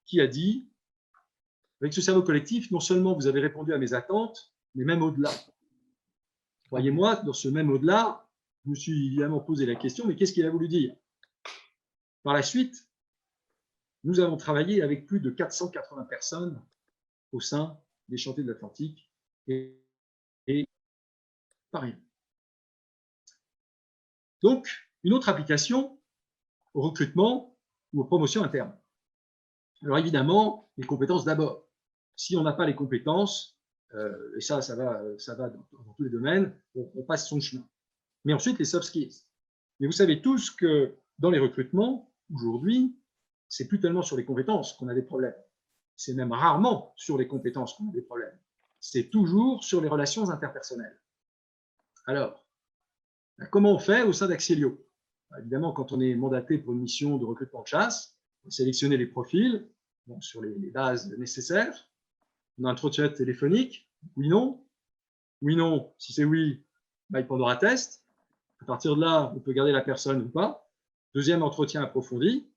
qui a dit, avec ce cerveau collectif, non seulement vous avez répondu à mes attentes, mais même au-delà. Croyez-moi, dans ce même au-delà, je me suis évidemment posé la question, mais qu'est-ce qu'il a voulu dire? Par la suite, nous avons travaillé avec plus de 480 personnes au sein des chantiers de l'Atlantique et Paris. Donc, une autre application au recrutement ou aux promotions internes. Alors évidemment, les compétences d'abord. Si on n'a pas les compétences, et ça va dans tous les domaines, on passe son chemin. Mais ensuite, les soft skills. Mais vous savez tous que dans les recrutements, aujourd'hui, c'est plus tellement sur les compétences qu'on a des problèmes. C'est même rarement sur les compétences qu'on a des problèmes. C'est toujours sur les relations interpersonnelles. Alors, comment on fait au sein d'Axelio? Évidemment, quand on est mandaté pour une mission de recrutement de chasse, on va sélectionner les profils sur les bases nécessaires. On a un entretien téléphonique, oui, non. Oui, non, si c'est oui, il prendra test. À partir de là, on peut garder la personne ou pas. Deuxième entretien approfondi.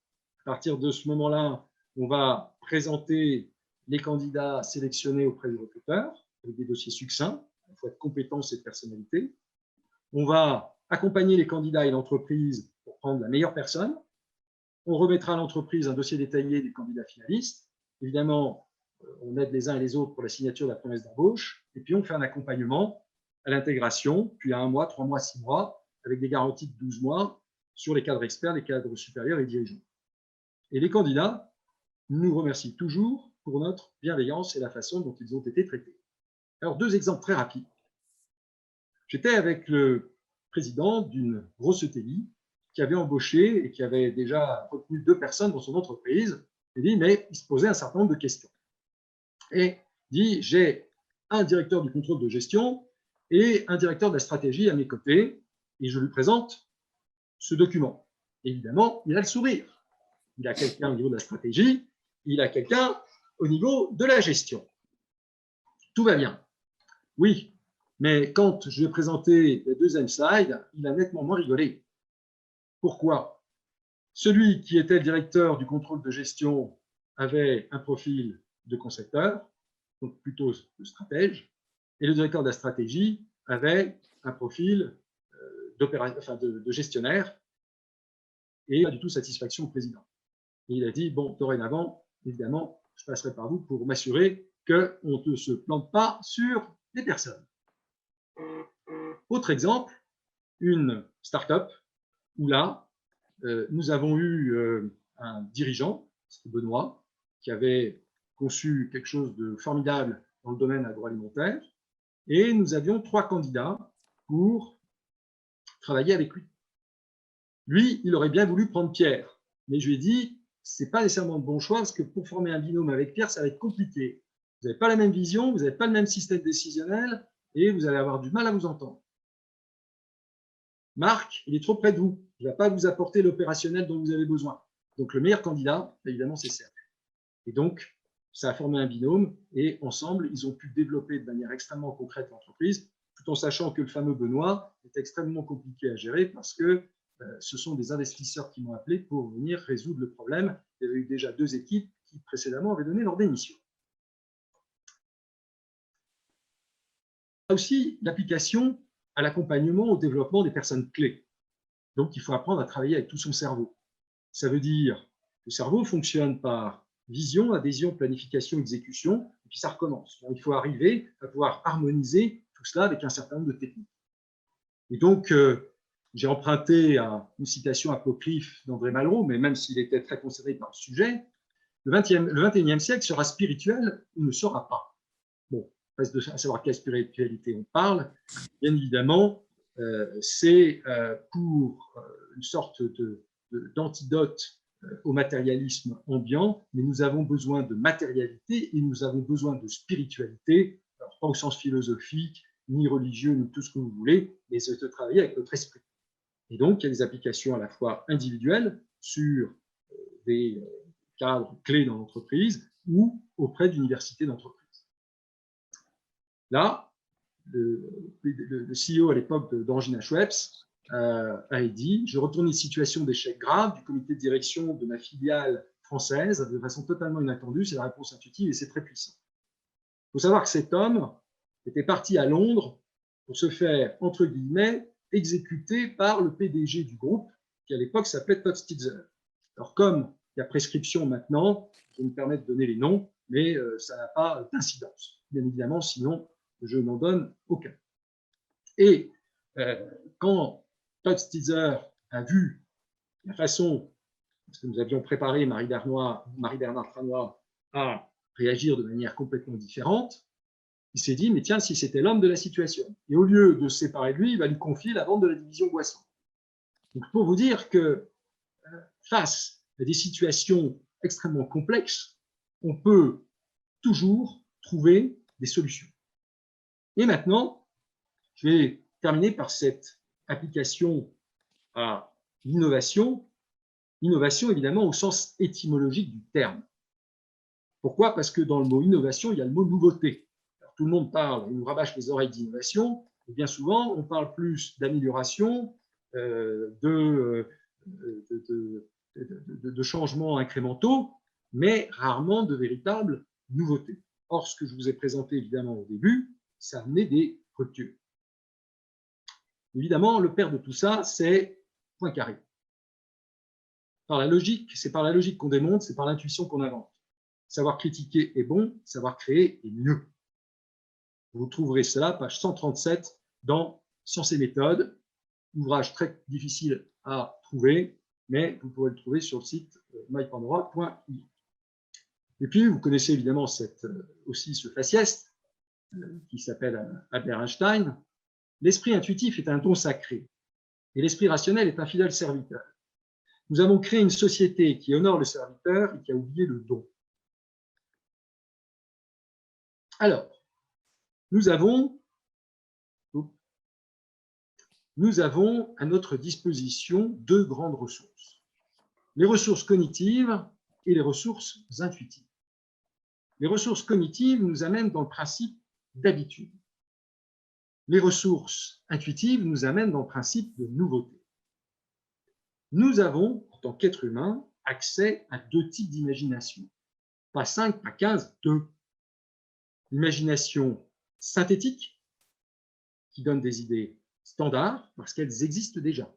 À partir de ce moment-là, on va présenter les candidats sélectionnés auprès du recruteur avec des dossiers succincts, à la fois de compétences et de personnalité. On va accompagner les candidats et l'entreprise pour prendre la meilleure personne. On remettra à l'entreprise un dossier détaillé des candidats finalistes. Évidemment, on aide les uns et les autres pour la signature de la promesse d'embauche. Et puis, on fait un accompagnement à l'intégration, puis à 1 mois, 3 mois, 6 mois, avec des garanties de 12 mois sur les cadres experts, les cadres supérieurs et dirigeants. Et les candidats nous remercient toujours pour notre bienveillance et la façon dont ils ont été traités. Alors, 2 exemples très rapides. J'étais avec le président d'une grosse ETI qui avait embauché et qui avait déjà retenu 2 personnes dans son entreprise Il dit, mais il se posait un certain nombre de questions. Et il dit, j'ai un directeur du contrôle de gestion et un directeur de la stratégie à mes côtés, et je lui présente ce document. Évidemment, il a le sourire. Il a quelqu'un au niveau de la stratégie, il a quelqu'un au niveau de la gestion. Tout va bien. Oui, mais quand je lui ai présenté la deuxième slide, il a nettement moins rigolé. Pourquoi? Celui qui était le directeur du contrôle de gestion avait un profil de concepteur, donc plutôt de stratège, et le directeur de la stratégie avait un profil de gestionnaire et pas du tout satisfaction au président. Et il a dit, bon, dorénavant, évidemment, je passerai par vous pour m'assurer qu'on ne se plante pas sur les personnes. Autre exemple, une start-up où là, nous avons eu un dirigeant, c'était Benoît, qui avait conçu quelque chose de formidable dans le domaine agroalimentaire, et nous avions 3 candidats pour travailler avec lui. Lui, il aurait bien voulu prendre Pierre, mais je lui ai dit, ce n'est pas nécessairement le bon choix, parce que pour former un binôme avec Pierre, ça va être compliqué. Vous n'avez pas la même vision, vous n'avez pas le même système décisionnel, et vous allez avoir du mal à vous entendre. Marc, il est trop près de vous. Il ne va pas vous apporter l'opérationnel dont vous avez besoin. Donc, le meilleur candidat, évidemment, c'est Serge. Et donc, ça a formé un binôme et ensemble, ils ont pu développer de manière extrêmement concrète l'entreprise, tout en sachant que le fameux Benoît est extrêmement compliqué à gérer parce que ce sont des investisseurs qui m'ont appelé pour venir résoudre le problème. Il y avait eu déjà 2 équipes qui précédemment avaient donné leur démission. Là aussi, l'application à l'accompagnement, au développement des personnes clés. Donc, il faut apprendre à travailler avec tout son cerveau. Ça veut dire que le cerveau fonctionne par vision, adhésion, planification, exécution, et puis ça recommence. Donc, il faut arriver à pouvoir harmoniser tout cela avec un certain nombre de techniques. Et donc, j'ai emprunté à une citation apocryphe d'André Malraux, mais même s'il était très concerné par le sujet, le 21e siècle sera spirituel ou ne sera pas. Bon, reste à savoir quelle spiritualité on parle. Bien évidemment, c'est pour une sorte d'antidote au matérialisme ambiant, mais nous avons besoin de matérialité et nous avons besoin de spiritualité, alors pas au sens philosophique, ni religieux, ni tout ce que vous voulez, mais c'est de travailler avec notre esprit. Et donc, il y a des applications à la fois individuelles sur des cadres clés dans l'entreprise ou auprès d'universités d'entreprise. Là, le CEO à l'époque d'Orangina Schweppes a dit « Je retourne une situation d'échec grave du comité de direction de ma filiale française de façon totalement inattendue. C'est la réponse intuitive et c'est très puissant. » Il faut savoir que cet homme était parti à Londres pour se faire, entre guillemets, exécuter par le PDG du groupe, qui à l'époque s'appelait Todd Stitzer. Alors, comme il y a prescription maintenant, je vais me permettre de donner les noms, mais ça n'a pas d'incidence. Bien évidemment, sinon, je n'en donne aucun. Et quand Todd Stitzer a vu la façon, parce que nous avions préparé Marie-Bernard Tranois à réagir de manière complètement différente, il s'est dit, mais tiens, si c'était l'homme de la situation. Et au lieu de se séparer de lui, il va lui confier la vente de la division boisson. Donc, pour vous dire que face à des situations extrêmement complexes, on peut toujours trouver des solutions. Et maintenant, je vais terminer par cette application à l'innovation. Innovation, évidemment, au sens étymologique du terme. Pourquoi? Parce que dans le mot innovation, il y a le mot nouveauté. Alors, tout le monde parle, on nous rabâche les oreilles d'innovation, et bien souvent, on parle plus d'amélioration, de changements incrémentaux, mais rarement de véritables nouveautés. Or, ce que je vous ai présenté, évidemment, au début, ça a amené des ruptures. Évidemment, le père de tout ça, c'est Poincaré. Par la logique, c'est par la logique qu'on démontre, c'est par l'intuition qu'on invente. Savoir critiquer est bon, savoir créer est mieux. Vous trouverez cela, page 137, dans Sciences et méthodes, ouvrage très difficile à trouver, mais vous pourrez le trouver sur le site mypandora.io. Et puis, vous connaissez évidemment aussi ce faciès qui s'appelle Albert Einstein. L'esprit intuitif est un don sacré et l'esprit rationnel est un fidèle serviteur. Nous avons créé une société qui honore le serviteur et qui a oublié le don. Alors, nous avons à notre disposition deux grandes ressources. Les ressources cognitives et les ressources intuitives. Les ressources cognitives nous amènent dans le principe d'habitude. Les ressources intuitives nous amènent dans le principe de nouveauté. Nous avons, en tant qu'être humain, accès à deux types d'imagination. Pas 5, pas 15, 2. L'imagination synthétique, qui donne des idées standards, parce qu'elles existent déjà.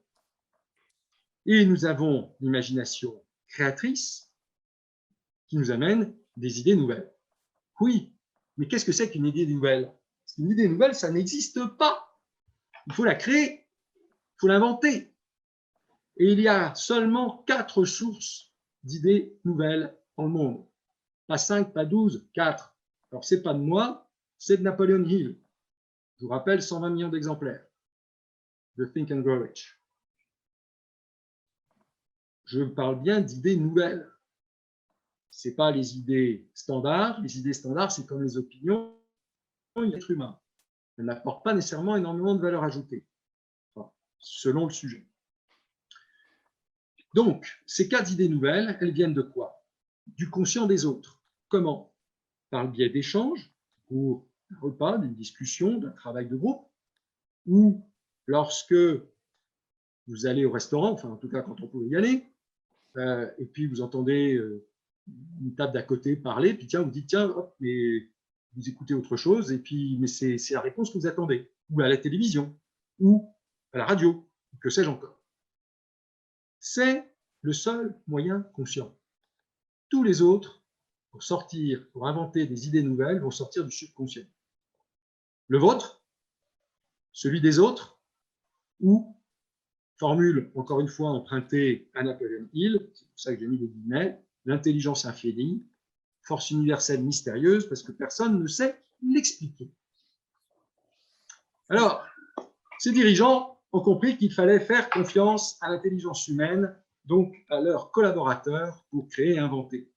Et nous avons l'imagination créatrice, qui nous amène des idées nouvelles. Oui, mais qu'est-ce que c'est qu'une idée nouvelle? Une idée nouvelle, ça n'existe pas. Il faut la créer, il faut l'inventer. Et il y a seulement 4 sources d'idées nouvelles dans le monde. Pas 5, pas 12, 4. Alors, ce n'est pas de moi, c'est de Napoleon Hill. Je vous rappelle, 120 millions d'exemplaires de Think and Grow Rich. Je parle bien d'idées nouvelles. Ce n'est pas les idées standards. Les idées standards, c'est comme les opinions d'être humain. Elles n'apportent pas nécessairement énormément de valeur ajoutée, enfin, selon le sujet. Donc, ces 4 idées nouvelles, elles viennent de quoi? Du conscient des autres. Comment? Par le biais d'échanges, ou d'un repas, d'une discussion, d'un travail de groupe, ou lorsque vous allez au restaurant, enfin en tout cas quand on pouvait y aller, et puis vous entendez une table d'à côté parler, puis tiens, vous dites tiens, hop, mais vous écoutez autre chose, et puis mais c'est la réponse que vous attendez, ou à la télévision, ou à la radio, que sais-je encore. C'est le seul moyen conscient. Tous les autres, pour sortir, pour inventer des idées nouvelles, vont sortir du subconscient. Le vôtre, celui des autres, ou, formule encore une fois empruntée à Napoleon Hill, c'est pour ça que j'ai mis des guillemets, l'intelligence infinie, force universelle mystérieuse, parce que personne ne sait l'expliquer. Alors, ces dirigeants ont compris qu'il fallait faire confiance à l'intelligence humaine, donc à leurs collaborateurs, pour créer et inventer.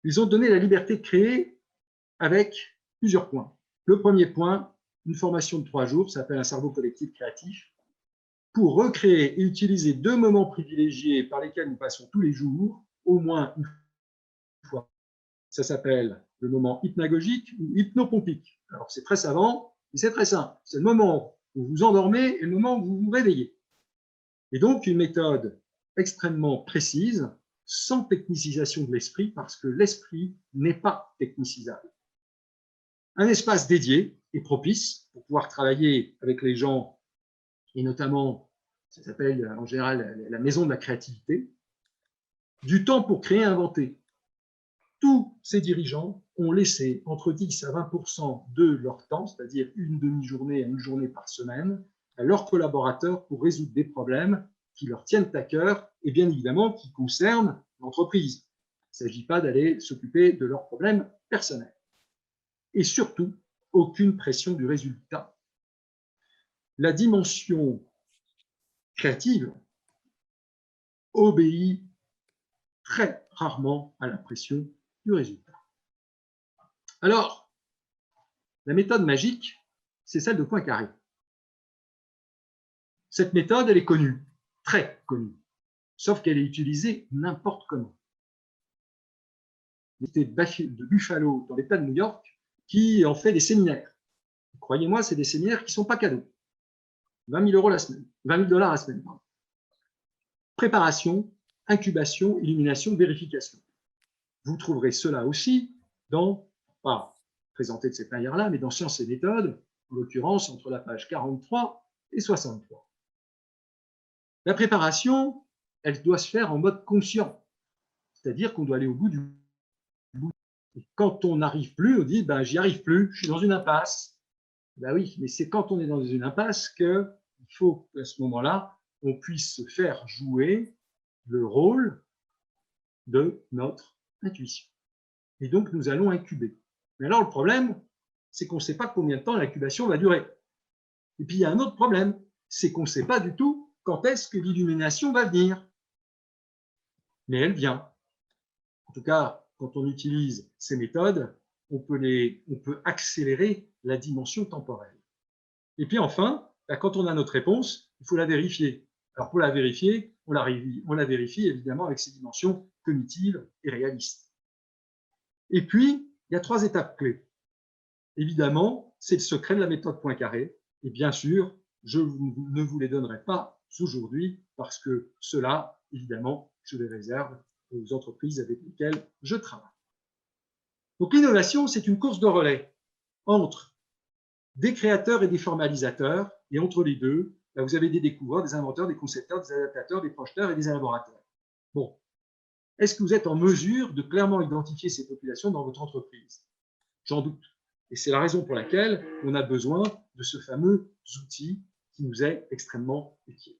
Ils ont donné la liberté de créer avec plusieurs points. Le premier point, une formation de 3 jours, ça s'appelle un cerveau collectif créatif, pour recréer et utiliser 2 moments privilégiés par lesquels nous passons tous les jours, au moins une fois. Ça s'appelle le moment hypnagogique ou hypnopompique. Alors c'est très savant, mais c'est très simple. C'est le moment où vous vous endormez et le moment où vous vous réveillez. Et donc une méthode extrêmement précise, sans technicisation de l'esprit, parce que l'esprit n'est pas technicisable. Un espace dédié et propice pour pouvoir travailler avec les gens, et notamment, ça s'appelle en général la maison de la créativité, du temps pour créer et inventer. Tous ces dirigeants ont laissé entre 10 à 20% de leur temps, c'est-à-dire une demi-journée à une journée par semaine, à leurs collaborateurs pour résoudre des problèmes qui leur tiennent à cœur et bien évidemment qui concernent l'entreprise. Il ne s'agit pas d'aller s'occuper de leurs problèmes personnels. Et surtout, aucune pression du résultat. La dimension créative obéit très rarement à la pression du résultat. Alors, la méthode magique, c'est celle de Poincaré. Cette méthode, elle est connue, très connue, sauf qu'elle est utilisée n'importe comment. C'était de Buffalo, dans l'État de New York, qui en fait des séminaires. Croyez-moi, c'est des séminaires qui ne sont pas cadeaux. 20 000 € la semaine, 20 000 $ la semaine. Pardon. Préparation, incubation, illumination, vérification. Vous trouverez cela aussi dans, pas présenté de cette manière-là, mais dans Sciences et méthodes, en l'occurrence entre la page 43 et 63. La préparation, elle doit se faire en mode conscient, c'est-à-dire qu'on doit aller au bout du bout. Et quand on n'arrive plus, on dit ben, j'y arrive plus, je suis dans une impasse. Ben oui, mais c'est quand on est dans une impasse qu'il faut qu'à ce moment-là, on puisse faire jouer le rôle de notre intuition. Et donc, nous allons incuber. Mais alors, le problème, c'est qu'on ne sait pas combien de temps l'incubation va durer. Et puis, il y a un autre problème, c'est qu'on ne sait pas du tout quand est-ce que l'illumination va venir. mais elle vient. En tout cas, quand on utilise ces méthodes, on peut accélérer la dimension temporelle. Et puis enfin, quand on a notre réponse, il faut la vérifier. Alors pour la vérifier, on la vérifie évidemment avec ses dimensions cognitives et réalistes. Et puis, il y a 3 étapes clés. Évidemment, c'est le secret de la méthode Poincaré. Et bien sûr, je ne vous les donnerai pas aujourd'hui parce que cela, évidemment, je les réserve aux entreprises avec lesquelles je travaille. Donc l'innovation, c'est une course de relais entre des créateurs et des formalisateurs, et entre les deux, là, vous avez des découvreurs, des inventeurs, des concepteurs, des adaptateurs, des projeteurs et des élaborateurs. Bon, est-ce que vous êtes en mesure de clairement identifier ces populations dans votre entreprise? J'en doute. Et c'est la raison pour laquelle on a besoin de ce fameux outil qui nous est extrêmement utile.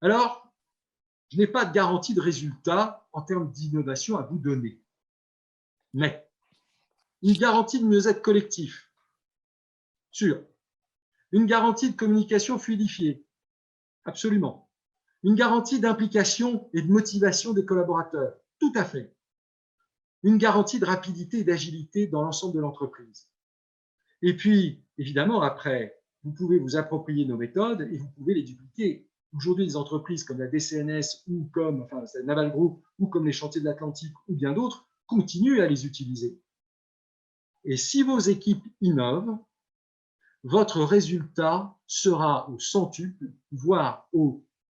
Alors, je n'ai pas de garantie de résultat en termes d'innovation à vous donner, mais une garantie de mieux-être collectif, sûr. Une garantie de communication fluidifiée, absolument. Une garantie d'implication et de motivation des collaborateurs, tout à fait. Une garantie de rapidité et d'agilité dans l'ensemble de l'entreprise. Et puis, évidemment, après, vous pouvez vous approprier nos méthodes et vous pouvez les dupliquer. Aujourd'hui, des entreprises comme la DCNS ou comme Naval Group ou comme les Chantiers de l'Atlantique ou bien d'autres continuent à les utiliser. Et si vos équipes innovent, votre résultat sera au centuple, voire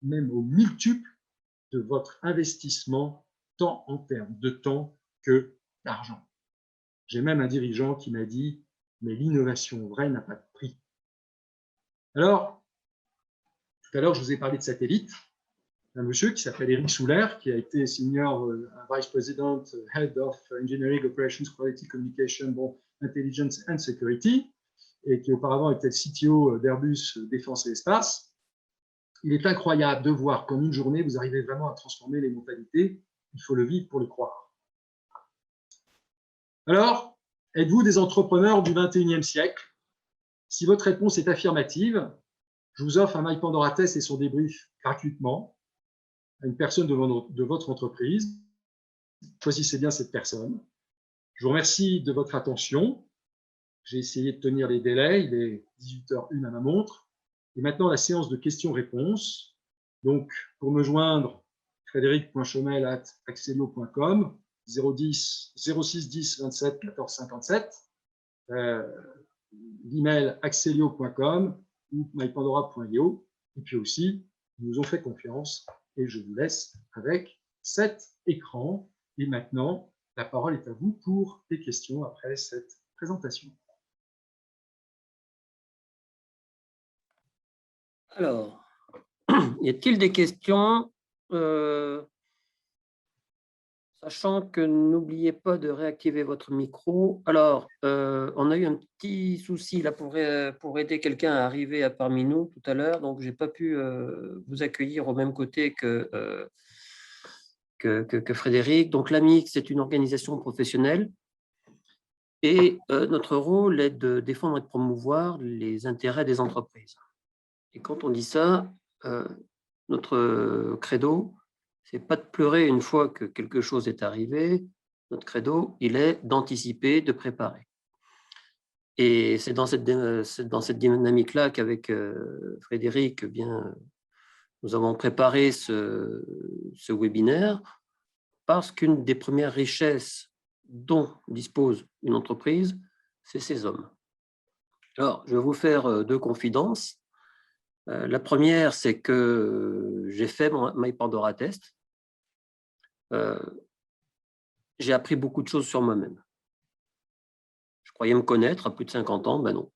même au miltuple de votre investissement, tant en termes de temps que d'argent. J'ai même un dirigeant qui m'a dit « mais l'innovation vraie n'a pas de prix ». Alors, tout à l'heure, je vous ai parlé de satellites. Un monsieur qui s'appelle Eric Souler, qui a été Senior Vice President, Head of Engineering Operations, Quality Communication, Intelligence and Security, et qui auparavant était le CTO d'Airbus Défense et Espace. Il est incroyable de voir qu'en une journée, vous arrivez vraiment à transformer les mentalités. Il faut le vivre pour le croire. Alors, êtes-vous des entrepreneurs du 21e siècle? Si votre réponse est affirmative, je vous offre un MyPandora Test et son débrief gratuitement à une personne de votre entreprise. Choisissez bien cette personne. Je vous remercie de votre attention. J'ai essayé de tenir les délais. Il est 18h01 à ma montre. Et maintenant, la séance de questions-réponses. Donc, pour me joindre, frédéric.chomel@axelio.com, 010 06 10 27 14 57, l'email axelio.com ou mypandora.io. Et puis aussi, ils nous ont fait confiance et je vous laisse avec cet écran. Et maintenant, la parole est à vous pour des questions après cette présentation. Alors, y a-t-il des questions? Sachant que n'oubliez pas de réactiver votre micro. Alors, on a eu un petit souci là pour aider quelqu'un à arriver parmi nous tout à l'heure, donc je n'ai pas pu vous accueillir au même côté que Frédéric. Donc, l'AMIC, c'est une organisation professionnelle et notre rôle est de défendre et de promouvoir les intérêts des entreprises. Et quand on dit ça, notre credo, c'est pas de pleurer une fois que quelque chose est arrivé. Notre credo, il est d'anticiper, de préparer. Et c'est dans cette dynamique-là qu'avec Frédéric, nous avons préparé ce webinaire parce qu'une des premières richesses dont dispose une entreprise, c'est ses hommes. Alors, je vais vous faire 2 confidences. La première, c'est que j'ai fait mon MyPandora Test. J'ai appris beaucoup de choses sur moi-même. Je croyais me connaître à plus de 50 ans, ben non.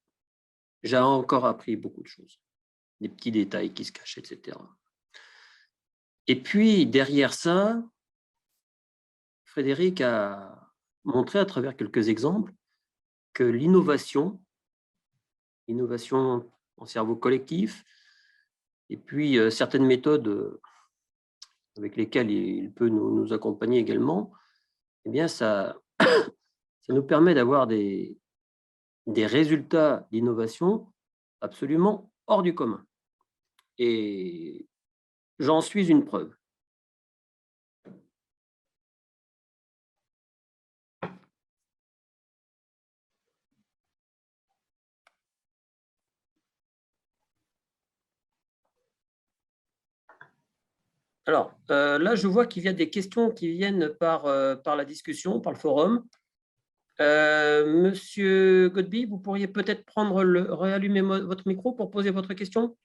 J'ai encore appris beaucoup de choses, des petits détails qui se cachent, etc. Et puis, derrière ça, Frédéric a montré à travers quelques exemples que l'innovation en cerveau collectif, et puis certaines méthodes avec lesquelles il peut nous accompagner également, eh bien, ça nous permet d'avoir des résultats d'innovation absolument hors du commun. Et j'en suis une preuve. Alors, là, je vois qu'il y a des questions qui viennent par la discussion, par le forum. Monsieur Godby, vous pourriez peut-être réallumer votre micro pour poser votre question?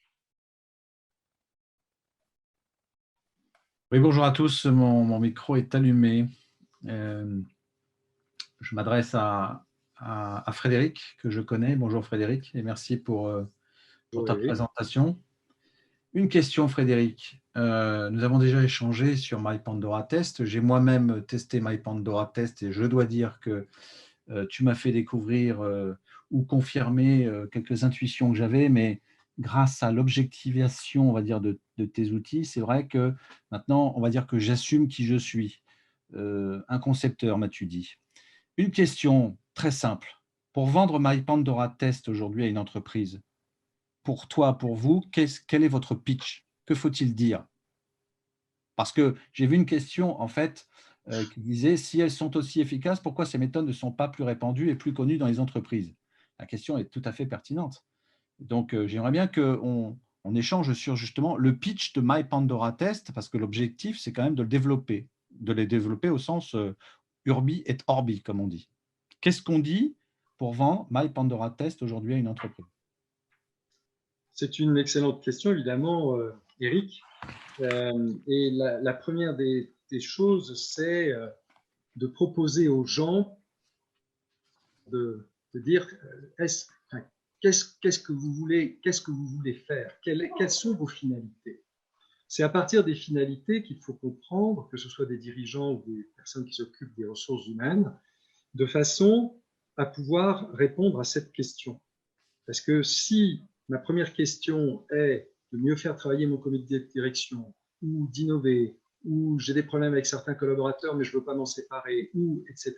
Oui, bonjour à tous. Mon micro est allumé. Je m'adresse à Frédéric, que je connais. Bonjour Frédéric, et merci pour ta présentation. Une question, Frédéric. Nous avons déjà échangé sur My Pandora Test. J'ai moi-même testé My Pandora Test et je dois dire que tu m'as fait découvrir ou confirmer quelques intuitions que j'avais, mais grâce à l'objectivation, on va dire, de tes outils, c'est vrai que maintenant, on va dire que j'assume qui je suis. Un concepteur, m'as-tu dit. Une question très simple. Pour vendre My Pandora Test aujourd'hui à une entreprise, pour toi, pour vous, quel est votre pitch? Que faut-il dire? Parce que j'ai vu une question, en fait, qui disait « Si elles sont aussi efficaces, pourquoi ces méthodes ne sont pas plus répandues et plus connues dans les entreprises ?» La question est tout à fait pertinente. Donc, j'aimerais bien qu'on échange sur justement le pitch de My Pandora Test, parce que l'objectif, c'est quand même de les développer au sens urbi et orbi, comme on dit. Qu'est-ce qu'on dit pour vendre My Pandora Test aujourd'hui à une entreprise? C'est une excellente question, évidemment, Eric. Et la première des choses, c'est de proposer aux gens de dire qu'est-ce que vous voulez faire, quelles sont vos finalités. C'est à partir des finalités qu'il faut comprendre, que ce soit des dirigeants ou des personnes qui s'occupent des ressources humaines, de façon à pouvoir répondre à cette question. Parce que si ma première question est de mieux faire travailler mon comité de direction, ou d'innover, ou j'ai des problèmes avec certains collaborateurs, mais je ne veux pas m'en séparer, ou etc.,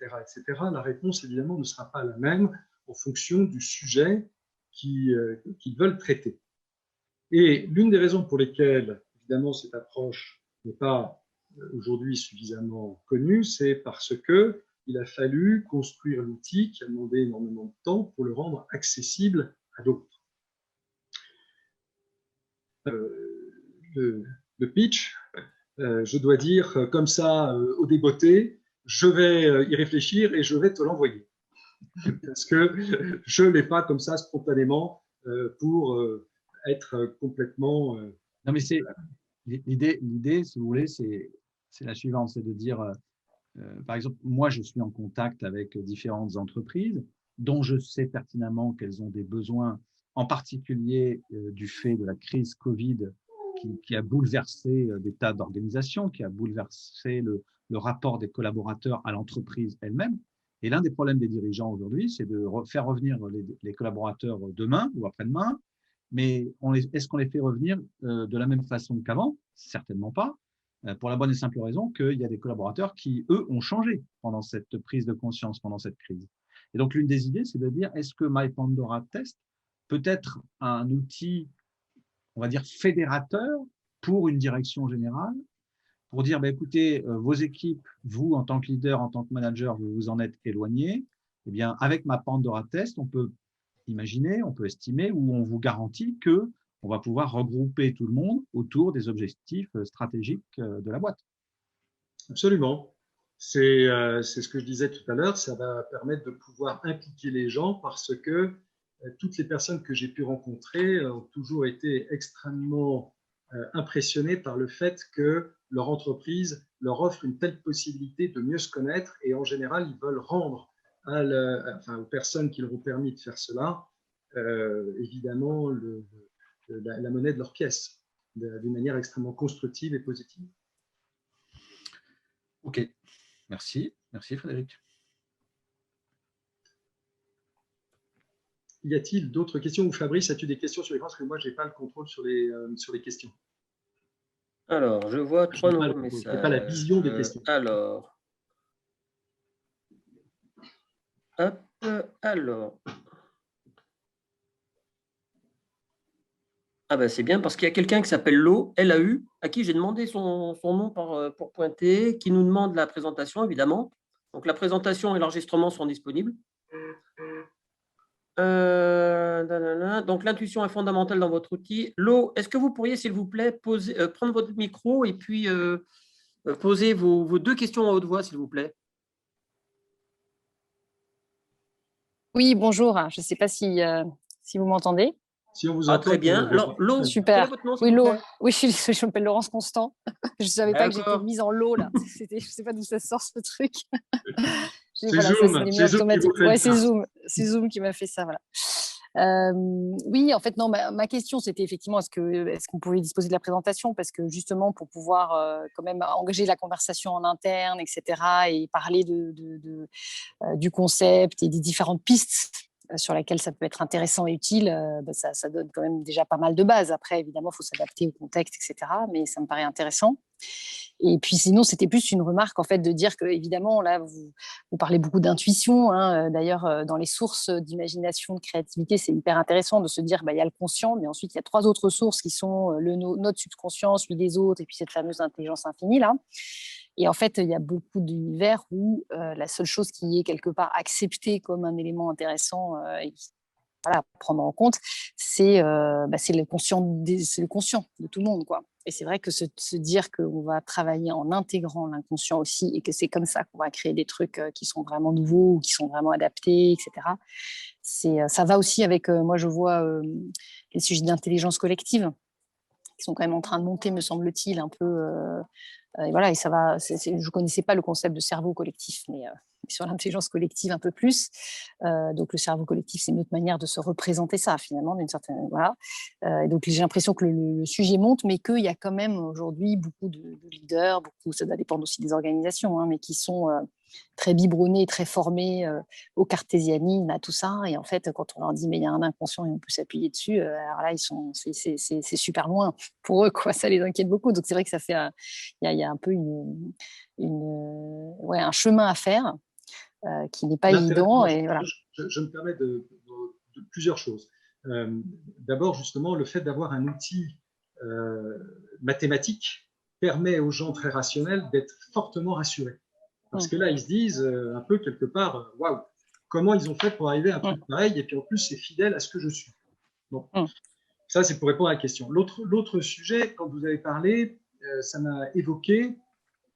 la réponse, évidemment, ne sera pas la même en fonction du sujet qu'ils veulent traiter. Et l'une des raisons pour lesquelles, évidemment, cette approche n'est pas aujourd'hui suffisamment connue, c'est parce qu'il a fallu construire l'outil qui a demandé énormément de temps pour le rendre accessible à d'autres. Le pitch, je dois dire comme ça, au débeauté, je vais y réfléchir et je vais te l'envoyer. Parce que je ne l'ai pas comme ça spontanément pour être complètement… Non, mais l'idée, si vous voulez, c'est la suivante, c'est de dire, par exemple, moi, je suis en contact avec différentes entreprises dont je sais pertinemment qu'elles ont des besoins, en particulier du fait de la crise Covid qui a bouleversé des tas d'organisations, qui a bouleversé le rapport des collaborateurs à l'entreprise elle-même. Et l'un des problèmes des dirigeants aujourd'hui, c'est de faire revenir les collaborateurs demain ou après-demain. Mais est-ce qu'on les fait revenir de la même façon qu'avant? Certainement pas, pour la bonne et simple raison qu'il y a des collaborateurs qui, eux, ont changé pendant cette prise de conscience, pendant cette crise. Et donc, l'une des idées, c'est de dire, est-ce que My Pandora Test peut être un outil, on va dire, fédérateur pour une direction générale, pour dire, bah, écoutez, vos équipes, vous, en tant que leader, en tant que manager, vous vous en êtes éloigné. Eh bien, avec My Pandora Test, on peut imaginer, on peut estimer, ou on vous garantit que on va pouvoir regrouper tout le monde autour des objectifs stratégiques de la boîte. Absolument. C'est ce que je disais tout à l'heure, ça va permettre de pouvoir impliquer les gens parce que toutes les personnes que j'ai pu rencontrer ont toujours été extrêmement impressionnées par le fait que leur entreprise leur offre une telle possibilité de mieux se connaître et en général, ils veulent rendre aux personnes qui leur ont permis de faire cela, évidemment, la monnaie de leur pièce, d'une manière extrêmement constructive et positive. Ok, merci Frédéric. Y a-t-il d'autres questions? Ou Fabrice, as-tu des questions sur l'écran? Parce que moi, je n'ai pas le contrôle sur les questions. Alors, je vois 3 nouveaux messages. Je n'ai pas la vision des questions. Alors, hop, alors. Ah ben c'est bien parce qu'il y a quelqu'un qui s'appelle Lau, L-A-U, à qui j'ai demandé son nom pour pointer, qui nous demande la présentation, évidemment. Donc, la présentation et l'enregistrement sont disponibles. Donc, l'intuition est fondamentale dans votre outil. Lo, est-ce que vous pourriez, s'il vous plaît, prendre votre micro et puis poser vos 2 questions à haute voix, s'il vous plaît? Oui, bonjour. Je ne sais pas si vous m'entendez. Si on vous entend, très bien. Alors, Lo, super. quel est votre nom, Oui, Lo. plaît? Oui, je m'appelle Laurence Constant. Je ne savais pas que j'étais D'accord. mise en Lo, là. Je ne sais pas d'où ça sort, ce truc. C'est Zoom, c'est Zoom qui vous fait Ouais, ça. c'est Zoom qui m'a fait ça, voilà. Oui, en fait, non, ma question, c'était effectivement, est-ce qu'on pouvait disposer de la présentation? Parce que justement, pour pouvoir quand même engager la conversation en interne, etc., et parler du concept et des différentes pistes sur lesquelles ça peut être intéressant et utile, ça donne quand même déjà pas mal de bases. Après, évidemment, il faut s'adapter au contexte, etc., mais ça me paraît intéressant. Et puis sinon, c'était plus une remarque en fait de dire que évidemment là, vous parlez beaucoup d'intuition. D'ailleurs, dans les sources d'imagination, de créativité, c'est hyper intéressant de se dire il y a le conscient, mais ensuite il y a 3 autres sources qui sont notre subconscient, celui des autres, et puis cette fameuse intelligence infinie là. Et en fait, il y a beaucoup d'univers où la seule chose qui est quelque part acceptée comme un élément intéressant et à prendre en compte, c'est le conscient de tout le monde, quoi. Et c'est vrai que se dire qu'on va travailler en intégrant l'inconscient aussi et que c'est comme ça qu'on va créer des trucs qui sont vraiment nouveaux ou qui sont vraiment adaptés, etc. Ça va aussi avec, moi je vois les sujets d'intelligence collective qui sont quand même en train de monter, me semble-t-il, un peu. Et voilà, et ça va. Je ne connaissais pas le concept de cerveau collectif, mais sur l'intelligence collective un peu plus. Donc le cerveau collectif, c'est une autre manière de se représenter ça finalement, d'une certaine voilà. Et donc j'ai l'impression que le sujet monte, mais qu'il y a quand même aujourd'hui beaucoup de leaders, ça doit dépendre aussi des organisations, mais qui sont très biberonnés, très formés au cartésianisme, à tout ça. Et en fait, quand on leur dit mais il y a un inconscient et on peut s'appuyer dessus, alors là c'est super loin pour eux, quoi. Ça les inquiète beaucoup. Donc c'est vrai que ça fait il y a un peu un chemin à faire qui n'est pas évident. Et voilà. Je me permets de plusieurs choses. D'abord, justement, le fait d'avoir un outil mathématique permet aux gens très rationnels d'être fortement rassurés. Parce que là, ils se disent un peu quelque part, waouh, comment ils ont fait pour arriver à un truc pareil, et puis en plus, c'est fidèle à ce que je suis. Bon. Ça, c'est pour répondre à la question. L'autre sujet, quand vous avez parlé, ça m'a évoqué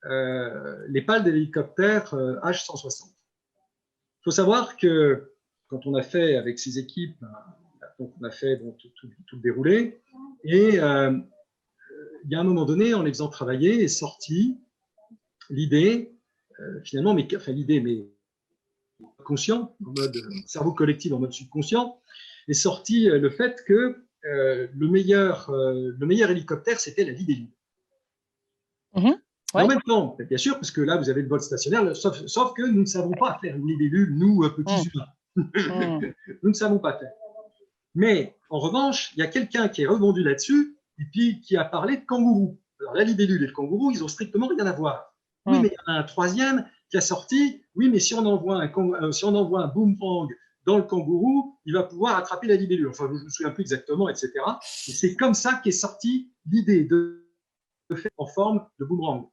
les pales de l'hélicoptère H-160. Il faut savoir que quand on a fait avec ces équipes, donc on a fait tout le déroulé, et il y a un moment donné, en les faisant travailler, est sortie l'idée, finalement, mais conscient, en mode cerveau collectif, en mode subconscient, est sorti le fait que le meilleur hélicoptère, c'était la libellule. En même temps, bien sûr, parce que là, vous avez le vol stationnaire, sauf que nous ne savons pas faire une libellule, nous, petits humains. Nous ne savons pas faire. Mais, en revanche, il y a quelqu'un qui est rebondi là-dessus et puis qui a parlé de kangourou. Alors, la libellule et le kangourou, ils n'ont strictement rien à voir. Oui, mais il y en a un troisième qui a sorti, oui, mais si on envoie un boomerang dans le kangourou, il va pouvoir attraper la libellule. Enfin, je ne me souviens plus exactement, etc. Et c'est comme ça qu'est sortie l'idée de faire en forme de boomerang.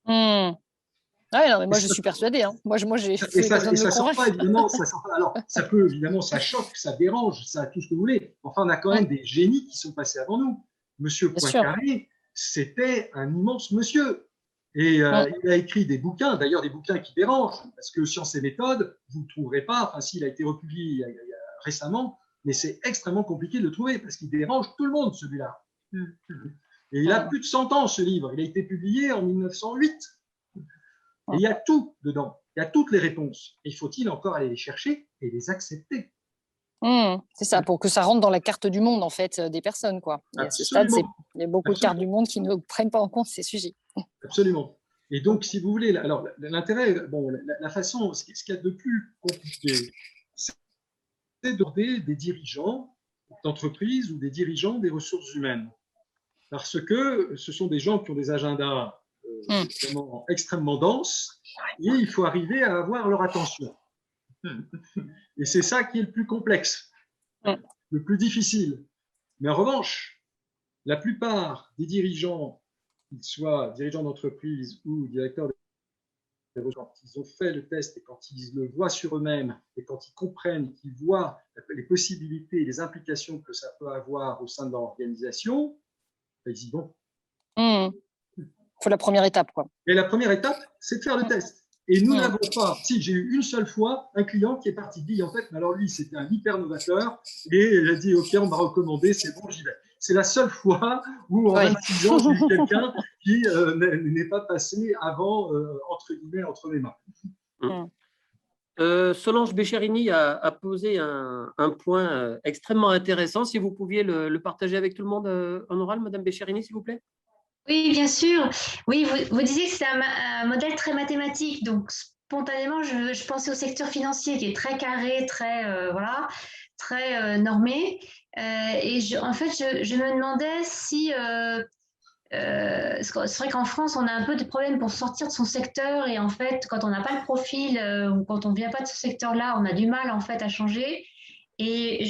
Ah non, mais moi, je suis persuadée. Moi, j'ai fait ça sort pas, évidemment. Alors, ça peut, évidemment, ça choque, ça dérange, ça tout ce que vous voulez. Enfin, on a quand même des génies qui sont passés avant nous. Monsieur Poincaré, c'était un immense monsieur. Et il a écrit des bouquins, d'ailleurs des bouquins qui dérangent, parce que Science et méthode, vous ne le trouverez pas, enfin s'il a été republié récemment, mais c'est extrêmement compliqué de le trouver, parce qu'il dérange tout le monde, celui-là. Et il a plus de 100 ans, ce livre. Il a été publié en 1908. Et il y a tout dedans, il y a toutes les réponses. Et faut-il encore aller les chercher et les accepter? C'est ça, pour que ça rentre dans la carte du monde, en fait, des personnes, quoi. Et à ce stade, il y a beaucoup de cartes du monde qui ne prennent pas en compte ces sujets. Absolument. Et donc, si vous voulez, alors l'intérêt, la façon, ce qu'il y a de plus compliqué, c'est d'aborder des dirigeants d'entreprises ou des dirigeants des ressources humaines. Parce que ce sont des gens qui ont des agendas extrêmement denses et il faut arriver à avoir leur attention. Et c'est ça qui est le plus complexe, le plus difficile. Mais en revanche, la plupart des dirigeants, qu'ils soient dirigeants d'entreprise ou directeurs quand ils ont fait le test et quand ils le voient sur eux-mêmes et quand ils comprennent, qu'ils voient les possibilités et les implications que ça peut avoir au sein de leur organisation, ils disent bon. Il faut la première étape, quoi. Et la première étape, c'est de faire le test. Et nous n'avons pas, si j'ai eu une seule fois un client qui est parti dire en fait, mais alors lui, c'était un hyper novateur et il a dit ok, on m'a recommandé, c'est bon, j'y vais. C'est la seule fois où en 26 ans, j'ai eu quelqu'un qui n'est pas passé avant, entre guillemets, entre mes mains. Solange Bécherini a posé un point extrêmement intéressant. Si vous pouviez le partager avec tout le monde en oral, Madame Bécherini, s'il vous plaît. Oui, bien sûr. Oui, vous disiez que c'est un modèle très mathématique. Donc, spontanément, je pensais au secteur financier qui est très carré, très, voilà, très normé. Et en fait, je me demandais si… c'est vrai qu'en France, on a un peu de problèmes pour sortir de son secteur. Et en fait, quand on n'a pas le profil ou quand on ne vient pas de ce secteur-là, on a du mal en fait à changer. Et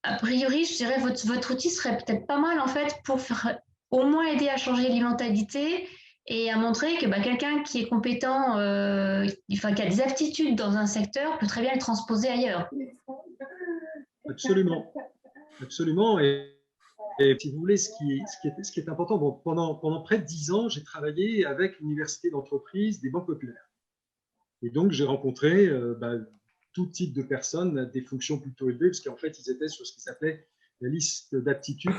a priori, je dirais votre outil serait peut-être pas mal en fait pour au moins aider à changer les mentalités et à montrer que quelqu'un qui est compétent, qui a des aptitudes dans un secteur peut très bien le transposer ailleurs. Absolument, absolument. Et si vous voulez, ce qui est important, bon, pendant près de 10 ans, j'ai travaillé avec l'université d'entreprise des banques populaires. Et donc, j'ai rencontré tout type de personnes à des fonctions plutôt élevées, parce qu'en fait, ils étaient sur ce qui s'appelait la liste d'aptitudes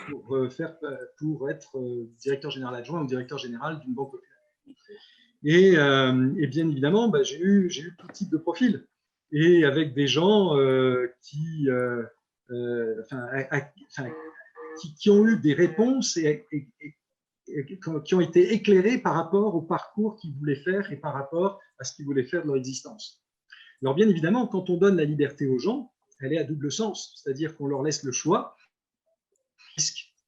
pour être directeur général adjoint ou directeur général d'une banque populaire. Et bien évidemment, j'ai eu tout type de profil, et avec des gens qui ont eu des réponses et qui ont été éclairés par rapport au parcours qu'ils voulaient faire et par rapport à ce qu'ils voulaient faire de leur existence. Alors bien évidemment, quand on donne la liberté aux gens, elle est à double sens, c'est-à-dire qu'on leur laisse le choix,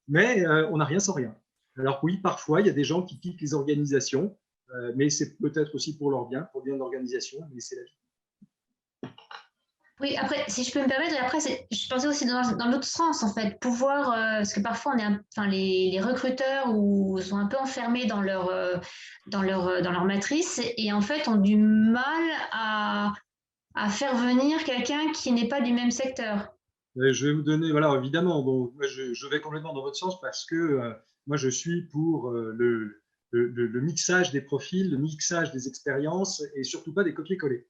mais on n'a rien sans rien. Alors oui, parfois, il y a des gens qui quittent les organisations, mais c'est peut-être aussi pour leur bien, pour le bien de l'organisation, mais c'est la vie. Oui, après, si je peux me permettre, après, je pensais aussi dans l'autre sens, en fait, pouvoir, parce que parfois, les recruteurs sont un peu enfermés dans leur matrice et en fait ont du mal à faire venir quelqu'un qui n'est pas du même secteur. Je vais vous donner, voilà, évidemment, bon, je vais complètement dans votre sens parce que moi, je suis pour le mixage des profils, le mixage des expériences et surtout pas des copier-coller.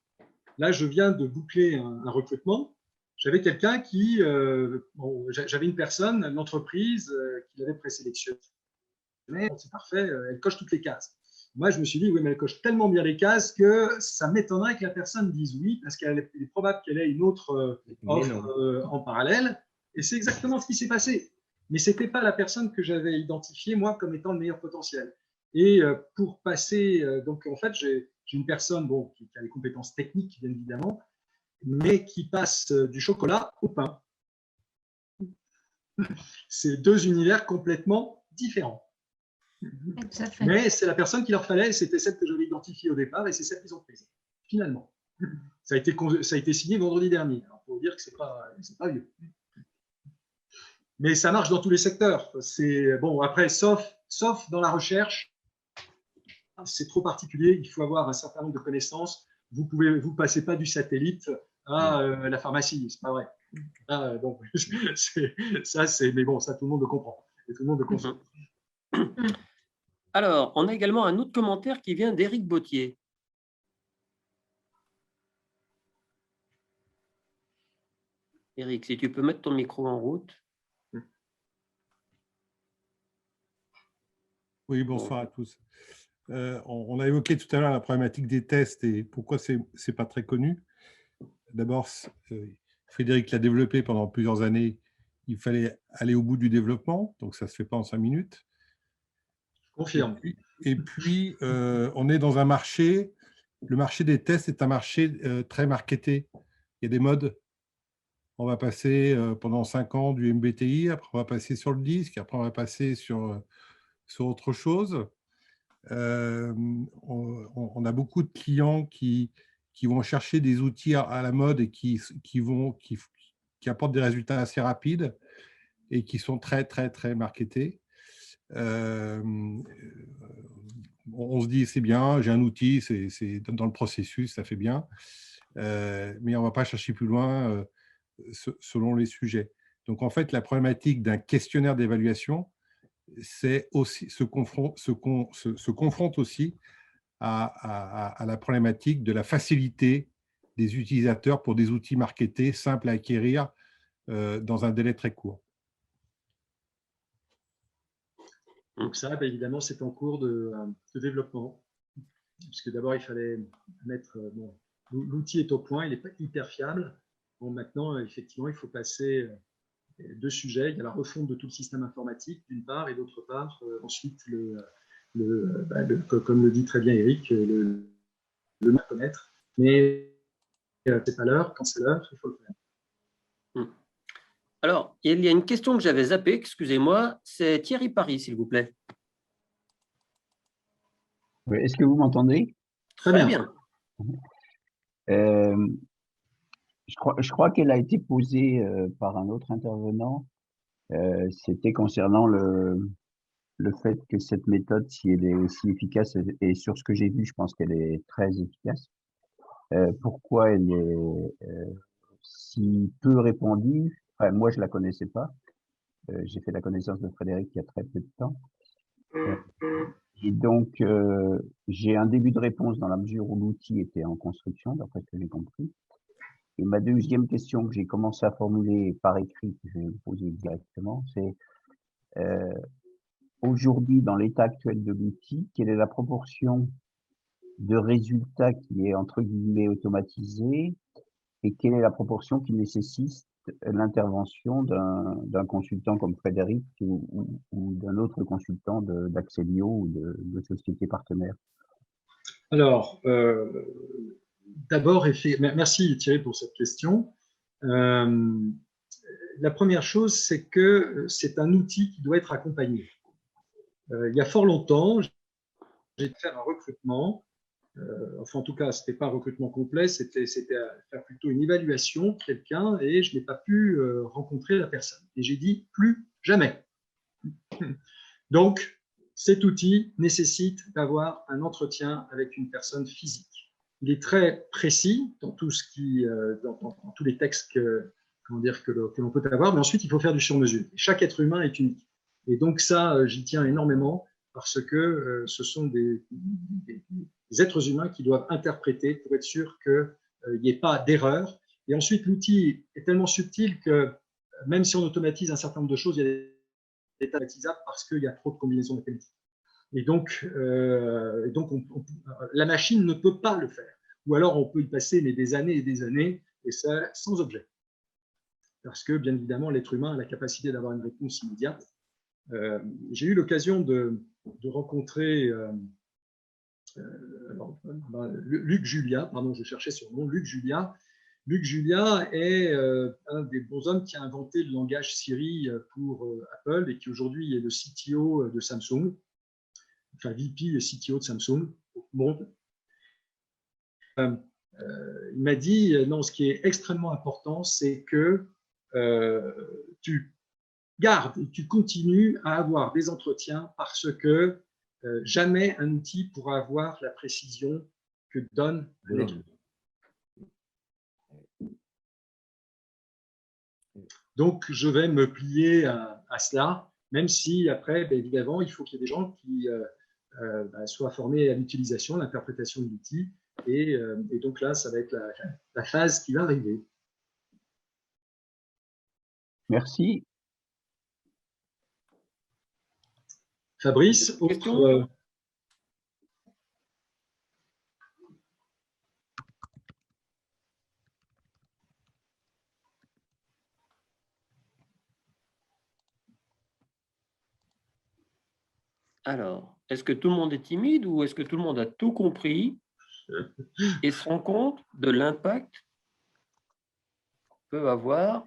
Là, je viens de boucler un recrutement. J'avais quelqu'un qui, j'avais une personne, une entreprise qui l'avait présélectionné. C'est parfait, elle coche toutes les cases. Moi, je me suis dit, oui, mais elle coche tellement bien les cases que ça m'étonnerait que la personne dise oui, parce qu'il est probable qu'elle ait une autre offre en parallèle. Et c'est exactement ce qui s'est passé. Mais ce n'était pas la personne que j'avais identifiée, moi, comme étant le meilleur potentiel. Et pour passer, donc en fait, j'ai une personne qui a des compétences techniques, bien évidemment, mais qui passe du chocolat au pain. C'est deux univers complètement différents. Mais c'est la personne qu'il leur fallait, c'était celle que j'avais identifiée au départ et c'est celle qu'ils ont prise, finalement. Ça a été signé vendredi dernier. Il faut dire que ce n'est pas vieux. Mais ça marche dans tous les secteurs. Bon, après, sauf dans la recherche, c'est trop particulier. Il faut avoir un certain nombre de connaissances. Vous passez pas du satellite à la pharmacie, c'est pas vrai. Bon, mais bon, ça tout le monde le comprend. Et tout le monde le comprend. Alors, on a également un autre commentaire qui vient d'Éric Bautier. Éric, si tu peux mettre ton micro en route. Oui, bonsoir à tous. On a évoqué tout à l'heure la problématique des tests et pourquoi ce n'est pas très connu. D'abord, Frédéric l'a développé pendant plusieurs années. Il fallait aller au bout du développement, donc ça ne se fait pas en 5 minutes. Confirme. Et puis on est dans un marché. Le marché des tests est un marché très marketé. Il y a des modes. On va passer pendant 5 ans du MBTI, après on va passer sur le disque, après on va passer sur autre chose. On a beaucoup de clients qui vont chercher des outils à la mode et qui apportent des résultats assez rapides et qui sont très, très, très marketés. on se dit c'est bien, j'ai un outil, c'est dans le processus, ça fait bien, mais on ne va pas chercher plus loin selon les sujets. Donc en fait, la problématique d'un questionnaire d'évaluation, c'est aussi se confronte aussi à la problématique de la facilité des utilisateurs pour des outils marketés simples à acquérir dans un délai très court. Donc ça, évidemment, c'est en cours de développement. Puisque d'abord, il fallait mettre… bon, l'outil est au point, il n'est pas hyper fiable. Bon, maintenant, effectivement, il faut passer deux sujets. Il y a la refonte de tout le système informatique, d'une part, et d'autre part, ensuite, comme le dit très bien Eric, le connaître. Mais c'est pas l'heure, quand c'est l'heure, il faut le faire. Alors, il y a une question que j'avais zappée, excusez-moi, c'est Thierry Paris, s'il vous plaît. Oui, est-ce que vous m'entendez? Très bien. Je crois qu'elle a été posée par un autre intervenant. C'était concernant le fait que cette méthode, si elle est si efficace, et sur ce que j'ai vu, je pense qu'elle est très efficace. Pourquoi elle est si peu répandue? Enfin, moi, je la connaissais pas. J'ai fait la connaissance de Frédéric il y a très peu de temps. Et donc, j'ai un début de réponse dans la mesure où l'outil était en construction, d'après ce que j'ai compris. Et ma deuxième question que j'ai commencé à formuler par écrit, que je vais vous poser directement, c'est aujourd'hui, dans l'état actuel de l'outil, quelle est la proportion de résultats qui est entre guillemets automatisée et quelle est la proportion qui nécessite l'intervention d'un consultant comme Frédéric ou d'un autre consultant d'Axelio ou de société partenaire? Alors, d'abord, merci Thierry pour cette question. La première chose, c'est que c'est un outil qui doit être accompagné. Il y a fort longtemps, j'ai fait un recrutement. Enfin, en tout cas, ce n'était pas un recrutement complet, c'était faire plutôt une évaluation de quelqu'un et je n'ai pas pu rencontrer la personne. Et j'ai dit plus jamais. Donc, cet outil nécessite d'avoir un entretien avec une personne physique. Il est très précis dans tout ce qui, dans tous les textes que l'on peut avoir, mais ensuite il faut faire du sur-mesure. Chaque être humain est unique. Et donc ça, j'y tiens énormément parce que ce sont des êtres humains qui doivent interpréter pour être sûr qu'il n'y ait pas d'erreur. Et ensuite, l'outil est tellement subtil que même si on automatise un certain nombre de choses, il y a des automatisables parce qu'il y a trop de combinaisons mathématiques. Et donc la machine ne peut pas le faire. Ou alors, on peut y passer mais des années et des années, et ça sans objet. Parce que, bien évidemment, l'être humain a la capacité d'avoir une réponse immédiate. J'ai eu l'occasion de rencontrer Luc Julia, pardon, je cherchais son nom, Luc Julia. Luc Julia est un des bonshommes qui a inventé le langage Siri pour Apple et qui aujourd'hui est le CTO de Samsung, enfin VP et CTO de Samsung au monde. Il m'a dit, non, ce qui est extrêmement important, c'est que tu gardes et tu continues à avoir des entretiens parce que jamais un outil pourra avoir la précision que donne un être humain. Donc, je vais me plier à cela, même si après, bien évidemment, il faut qu'il y ait des gens qui soient formés à l'utilisation, à l'interprétation de l'outil. Et donc là, ça va être la phase qui va arriver. Merci. Fabrice, autre… Alors, est-ce que tout le monde est timide ou est-ce que tout le monde a tout compris et se rend compte de l'impact qu'on peut avoir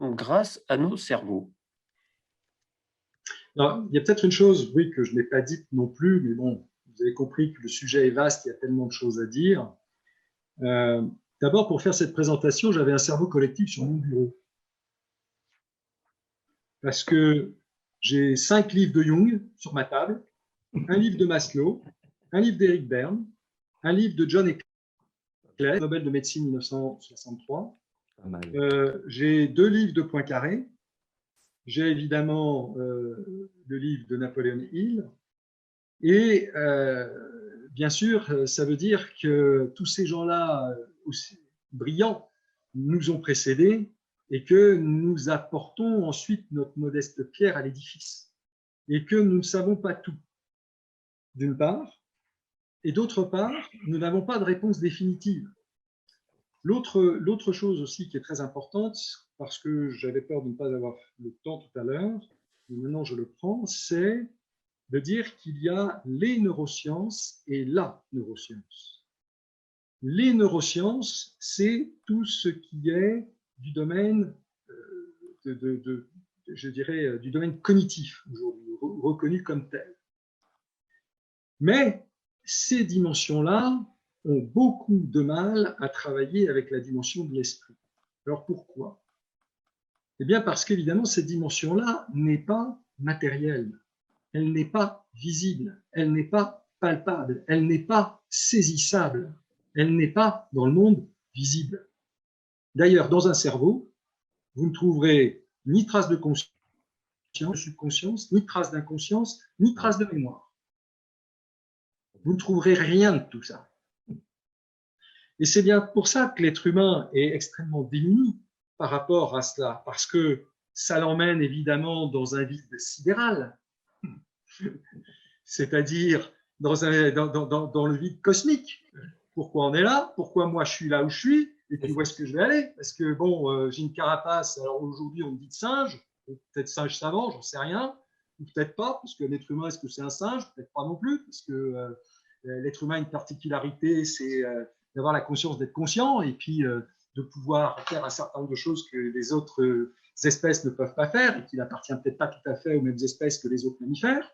grâce à nos cerveaux? Alors, il y a peut-être une chose, oui, que je n'ai pas dite non plus, mais bon, vous avez compris que le sujet est vaste, il y a tellement de choses à dire. D'abord, pour faire cette présentation, j'avais un cerveau collectif sur mon bureau. Parce que j'ai 5 livres de Jung sur ma table, un livre de Maslow, un livre d'Eric Berne, un livre de John Eccles, Nobel de médecine 1963. J'ai 2 livres de Poincaré. J'ai évidemment le livre de Napoléon Hill. Et bien sûr, ça veut dire que tous ces gens-là, aussi brillants, nous ont précédés et que nous apportons ensuite notre modeste pierre à l'édifice. Et que nous ne savons pas tout, d'une part. Et d'autre part, nous n'avons pas de réponse définitive. L'autre chose aussi qui est très importante, parce que j'avais peur de ne pas avoir le temps tout à l'heure, mais maintenant je le prends, c'est de dire qu'il y a les neurosciences et la neuroscience. Les neurosciences, c'est tout ce qui est du domaine, je dirais, du domaine cognitif aujourd'hui, reconnu comme tel. Mais ces dimensions-là ont beaucoup de mal à travailler avec la dimension de l'esprit. Alors pourquoi? Eh bien parce qu'évidemment, cette dimension-là n'est pas matérielle, elle n'est pas visible, elle n'est pas palpable, elle n'est pas saisissable, elle n'est pas dans le monde visible. D'ailleurs, dans un cerveau, vous ne trouverez ni trace de conscience, de subconscience, ni trace d'inconscience, ni trace de mémoire. Vous ne trouverez rien de tout ça. Et c'est bien pour ça que l'être humain est extrêmement démuni par rapport à cela, parce que ça l'emmène évidemment dans un vide sidéral, c'est-à-dire dans le vide cosmique. Pourquoi on est là? Pourquoi moi je suis là où je suis? Et puis où est-ce que je vais aller? Parce que bon, j'ai une carapace, alors aujourd'hui on me dit de singe, peut-être singe savant, j'en sais rien, ou peut-être pas, parce que l'être humain, est-ce que c'est un singe? Peut-être pas non plus, parce que l'être humain a une particularité, c'est d'avoir la conscience d'être conscient et puis de pouvoir faire un certain nombre de choses que les autres espèces ne peuvent pas faire et qui n'appartient peut-être pas tout à fait aux mêmes espèces que les autres mammifères,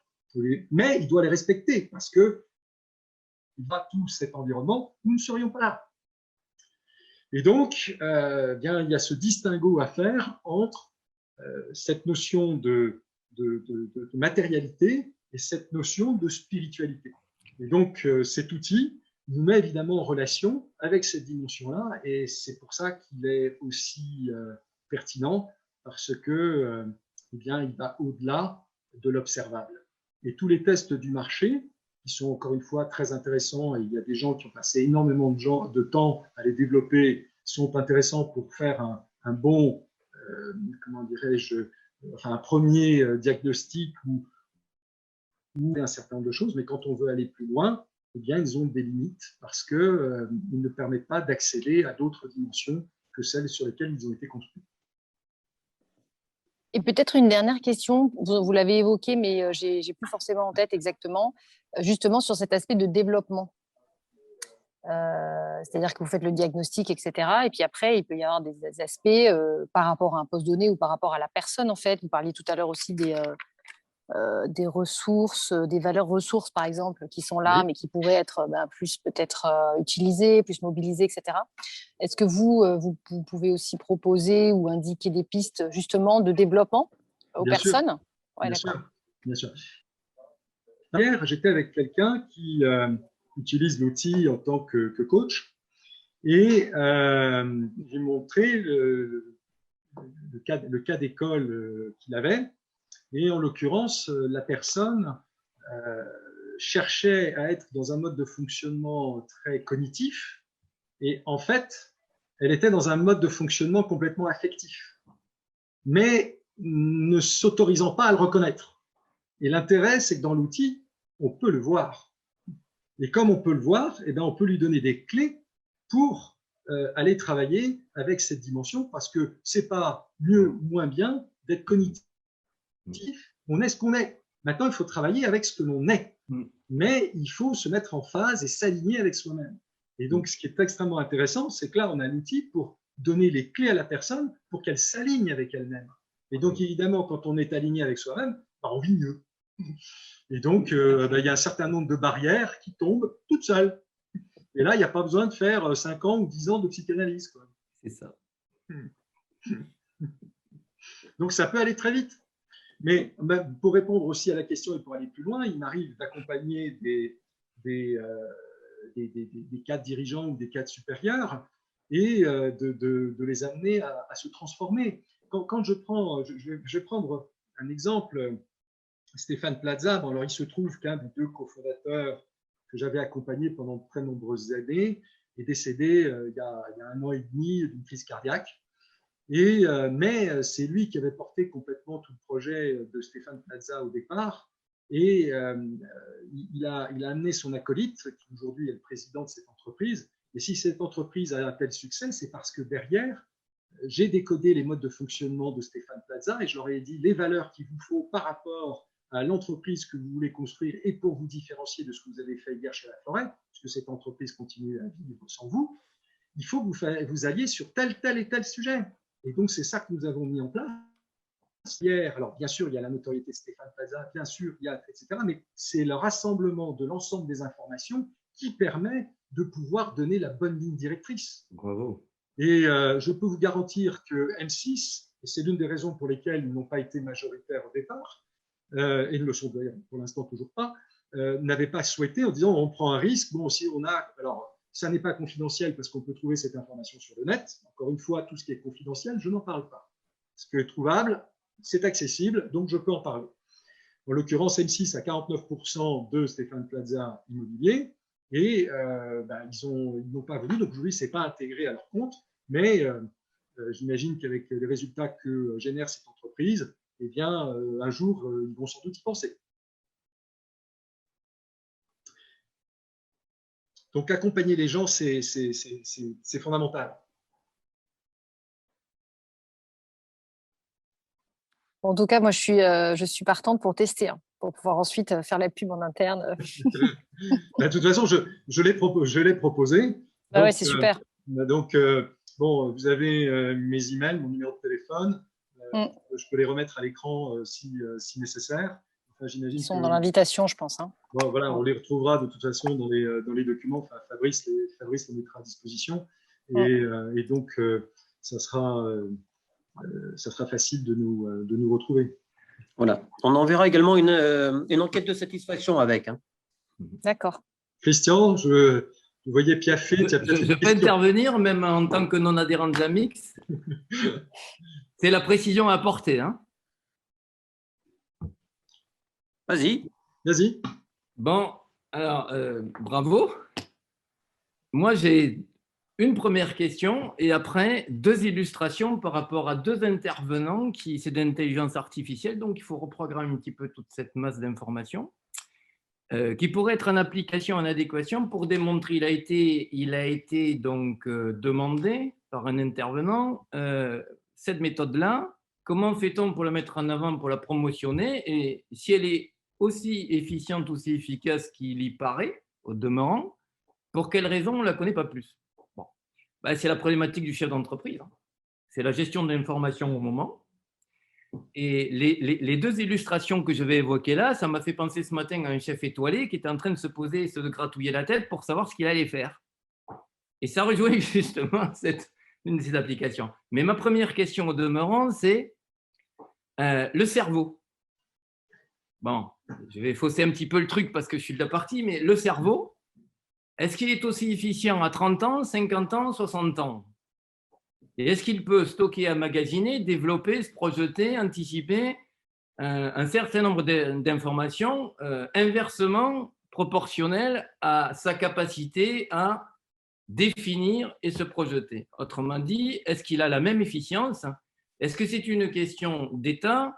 mais il doit les respecter parce que dans tout cet environnement, nous ne serions pas là. Et donc, bien, il y a ce distinguo à faire entre cette notion de matérialité et cette notion de spiritualité. Et donc, cet outil nous met évidemment en relation avec cette dimension-là, et c'est pour ça qu'il est aussi pertinent, parce que, eh bien, il va au-delà de l'observable. Et tous les tests du marché, qui sont encore une fois très intéressants, et il y a des gens qui ont passé énormément de temps à les développer, sont intéressants pour faire un bon, comment dirais-je, enfin, un premier diagnostic ou un certain nombre de choses, mais quand on veut aller plus loin, eh bien, ils ont des limites parce qu'ils ne permettent pas d'accéder à d'autres dimensions que celles sur lesquelles ils ont été construits. Et peut-être une dernière question, vous l'avez évoqué, mais je n'ai plus forcément en tête exactement, justement sur cet aspect de développement. C'est-à-dire que vous faites le diagnostic, etc. Et puis après, il peut y avoir des aspects par rapport à un poste donné ou par rapport à la personne, en fait. Vous parliez tout à l'heure aussi des ressources, des valeurs ressources, par exemple, qui sont là, oui, mais qui pourraient être plus peut-être utilisées, plus mobilisées, etc. Est-ce que vous pouvez aussi proposer ou indiquer des pistes, justement, de développement aux bien personnes? Sûr. Ouais, bien sûr, bien sûr. Hier, j'étais avec quelqu'un qui utilise l'outil en tant que coach et j'ai montré le cas d'école qu'il avait. Et en l'occurrence, la personne cherchait à être dans un mode de fonctionnement très cognitif et en fait, elle était dans un mode de fonctionnement complètement affectif, mais ne s'autorisant pas à le reconnaître. Et l'intérêt, c'est que dans l'outil, on peut le voir. Et comme on peut le voir, eh bien, on peut lui donner des clés pour aller travailler avec cette dimension parce que ce n'est pas mieux ou moins bien d'être cognitif. On est ce qu'on est. Maintenant, il faut travailler avec ce que l'on est. Mais il faut se mettre en phase et s'aligner avec soi-même. Et donc, ce qui est extrêmement intéressant, c'est que là, on a l'outil pour donner les clés à la personne pour qu'elle s'aligne avec elle-même. Et donc, évidemment, quand on est aligné avec soi-même, on vit mieux. Et donc, il y a un certain nombre de barrières qui tombent toutes seules. Et là, il n'y a pas besoin de faire 5 ans ou 10 ans de psychanalyse. C'est ça. Donc, ça peut aller très vite. Mais pour répondre aussi à la question et pour aller plus loin, il m'arrive d'accompagner des cadres dirigeants ou des cadres supérieurs et de les amener à se transformer. Quand je vais prendre un exemple, Stéphane Plaza, bon, alors il se trouve qu'un des deux cofondateurs que j'avais accompagné pendant de très nombreuses années est décédé il y a 1 an et demi d'une crise cardiaque. Mais c'est lui qui avait porté complètement tout le projet de Stéphane Plaza au départ. Et il a amené son acolyte, qui aujourd'hui est le président de cette entreprise. Et si cette entreprise a un tel succès, c'est parce que derrière, j'ai décodé les modes de fonctionnement de Stéphane Plaza et je leur ai dit les valeurs qu'il vous faut par rapport à l'entreprise que vous voulez construire et pour vous différencier de ce que vous avez fait hier chez La Forêt, parce que cette entreprise continue à vivre sans vous, il faut que vous alliez sur tel et tel sujet. Et donc, c'est ça que nous avons mis en place hier. Alors, bien sûr, il y a la notoriété de Stéphane Plaza, bien sûr, il y a, etc. Mais c'est le rassemblement de l'ensemble des informations qui permet de pouvoir donner la bonne ligne directrice. Bravo. Et je peux vous garantir que M6, et c'est l'une des raisons pour lesquelles ils n'ont pas été majoritaires au départ, et ne le sont d'ailleurs pour l'instant toujours pas, n'avaient pas souhaité en disant on prend un risque. Bon, si on a. Alors, ça n'est pas confidentiel parce qu'on peut trouver cette information sur le net. Encore une fois, tout ce qui est confidentiel, je n'en parle pas. Ce qui est trouvable, c'est accessible, donc je peux en parler. En l'occurrence, M6 a 49% de Stéphane Plaza Immobilier et ils n'ont pas voulu, donc aujourd'hui, ce n'est pas intégré à leur compte, mais j'imagine qu'avec les résultats que génère cette entreprise, eh bien, un jour, ils vont sans doute y penser. Donc, accompagner les gens, c'est fondamental. En tout cas, moi, je suis partante pour tester, hein, pour pouvoir ensuite faire la pub en interne. De toute façon, je l'ai proposé. Ah ouais, c'est super. Donc, bon, vous avez mes emails, mon numéro de téléphone. Je peux les remettre à l'écran si nécessaire. Enfin, ils sont dans l'invitation, je pense. Hein. Bon, voilà, on les retrouvera de toute façon dans les documents. Enfin, Fabrice les mettra à disposition. Et donc, ça sera facile de nous retrouver. Voilà. On enverra également une enquête de satisfaction avec. Hein. D'accord. Christian, vous voyez piaffer. Je peux intervenir, même en tant que non-adhérent de Jamix. C'est la précision à apporter. Hein. Vas-y. Vas-y. Bon, alors, bravo. Moi, j'ai une première question et après 2 illustrations par rapport à 2 intervenants c'est d'intelligence artificielle, donc il faut reprogrammer un petit peu toute cette masse d'informations qui pourrait être en application, en adéquation pour démontrer, il a été donc demandé par un intervenant, cette méthode-là, comment fait-on pour la mettre en avant, pour la promotionner et si elle est aussi efficiente, aussi efficace qu'il y paraît, au demeurant, pour quelle raison on ne la connaît pas plus? Bon. Ben, c'est la problématique du chef d'entreprise. C'est la gestion de l'information au moment. Et les 2 illustrations que je vais évoquer là, ça m'a fait penser ce matin à un chef étoilé qui était en train de se poser et se gratouiller la tête pour savoir ce qu'il allait faire. Et ça rejoint justement une de ces applications. Mais ma première question au demeurant, c'est le cerveau. Bon, je vais fausser un petit peu le truc parce que je suis de la partie, mais le cerveau, est-ce qu'il est aussi efficient à 30 ans, 50 ans, 60 ans? Et est-ce qu'il peut stocker, emmagasiner, développer, se projeter, anticiper un certain nombre d'informations inversement proportionnelles à sa capacité à définir et se projeter? Autrement dit, est-ce qu'il a la même efficience? Est-ce que c'est une question d'état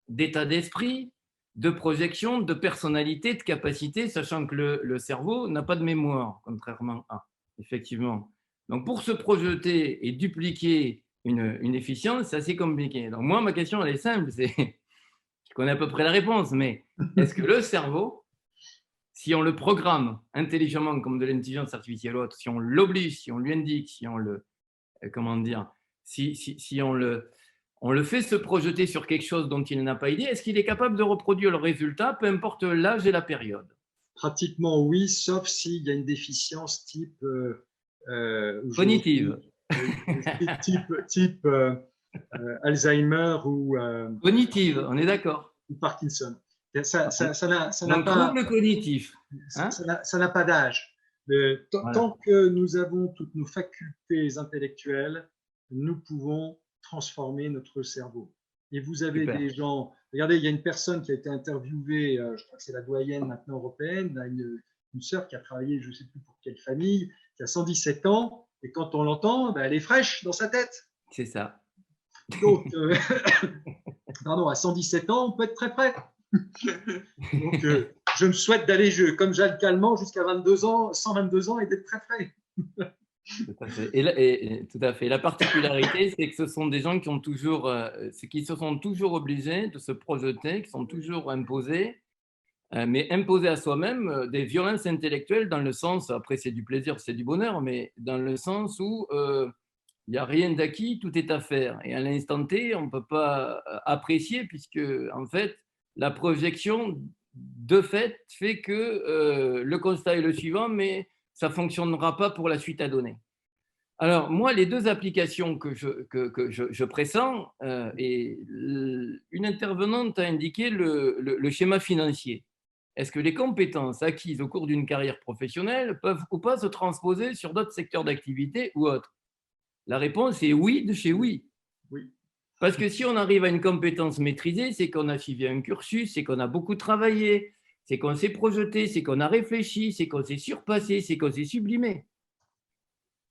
d'esprit, de projection, de personnalité, de capacité, sachant que le cerveau n'a pas de mémoire, contrairement à, effectivement. Donc, pour se projeter et dupliquer une efficience, c'est assez compliqué. Donc, moi, ma question, elle est simple, je connais à peu près la réponse, mais est-ce que le cerveau, si on le programme intelligemment comme de l'intelligence artificielle ou autre, si on l'oblige, si on lui indique, si on le, comment dire, si on le fait se projeter sur quelque chose dont il n'a pas idée, est-ce qu'il est capable de reproduire le résultat, peu importe l'âge et la période? Pratiquement oui, sauf s'il y a une déficience type… cognitive. Alzheimer ou Cognitive, on est d'accord. Parkinson. Ça n'a Donc, pas, trouble cognitif. Hein? ça n'a pas d'âge. Voilà. Tant que nous avons toutes nos facultés intellectuelles, nous pouvons transformer notre cerveau. Et vous avez Super. des gens, regardez, il y a une personne qui a été interviewée, je crois que c'est la doyenne maintenant européenne, une sœur qui a travaillé, je ne sais plus pour quelle famille, qui a 117 ans, et quand on l'entend, elle est fraîche dans sa tête. C'est ça. Donc, pardon, à 117 ans, on peut être très près. Donc, je me souhaite d'aller, comme Jacques Calment, jusqu'à 122 ans et d'être très frais. Tout à fait. Tout à fait. La particularité, c'est que ce sont des gens qui ont toujours, qui se sont toujours obligés de se projeter, qui sont toujours imposés, mais imposés à soi-même des violences intellectuelles dans le sens, après c'est du plaisir, c'est du bonheur, mais dans le sens où il n'y a rien d'acquis, tout est à faire. Et à l'instant T, on ne peut pas apprécier puisque, en fait, la projection, de fait, fait que le constat est le suivant, mais ça ne fonctionnera pas pour la suite à donner. Alors, moi, les deux applications que je pressens, et une intervenante a indiqué le schéma financier. Est-ce que les compétences acquises au cours d'une carrière professionnelle peuvent ou pas se transposer sur d'autres secteurs d'activité ou autres? La réponse est oui de chez oui. Oui. Parce que si on arrive à une compétence maîtrisée, c'est qu'on a suivi un cursus, c'est qu'on a beaucoup travaillé, c'est qu'on s'est projeté, c'est qu'on a réfléchi, c'est qu'on s'est surpassé, c'est qu'on s'est sublimé.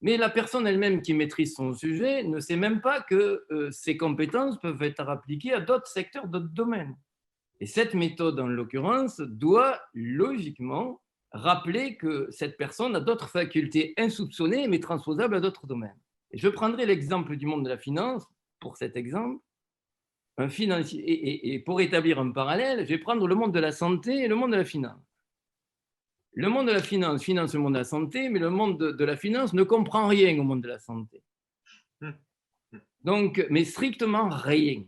Mais la personne elle-même qui maîtrise son sujet ne sait même pas que ces compétences peuvent être appliquées à d'autres secteurs, d'autres domaines. Et cette méthode, en l'occurrence, doit logiquement rappeler que cette personne a d'autres facultés insoupçonnées, mais transposables à d'autres domaines. Et je prendrai l'exemple du monde de la finance, pour cet exemple. Un financier, et pour établir un parallèle, je vais prendre le monde de la santé et le monde de la finance. Le monde de la finance finance le monde de la santé, mais le monde de la finance ne comprend rien au monde de la santé. Donc, mais strictement rien.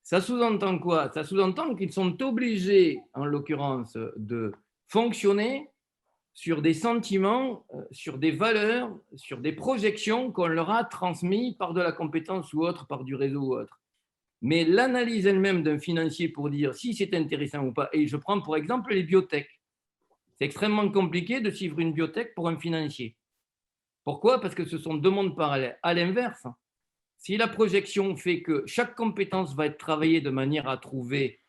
Ça sous-entend quoi? Ça sous-entend qu'ils sont obligés, en l'occurrence, de fonctionner sur des sentiments, sur des valeurs, sur des projections qu'on leur a transmises par de la compétence ou autre, par du réseau ou autre. Mais l'analyse elle-même d'un financier pour dire si c'est intéressant ou pas, et je prends pour exemple les biotech. C'est extrêmement compliqué de suivre une biotech pour un financier. Pourquoi? Parce que ce sont deux mondes parallèles. À l'inverse, si la projection fait que chaque compétence va être travaillée de manière à trouver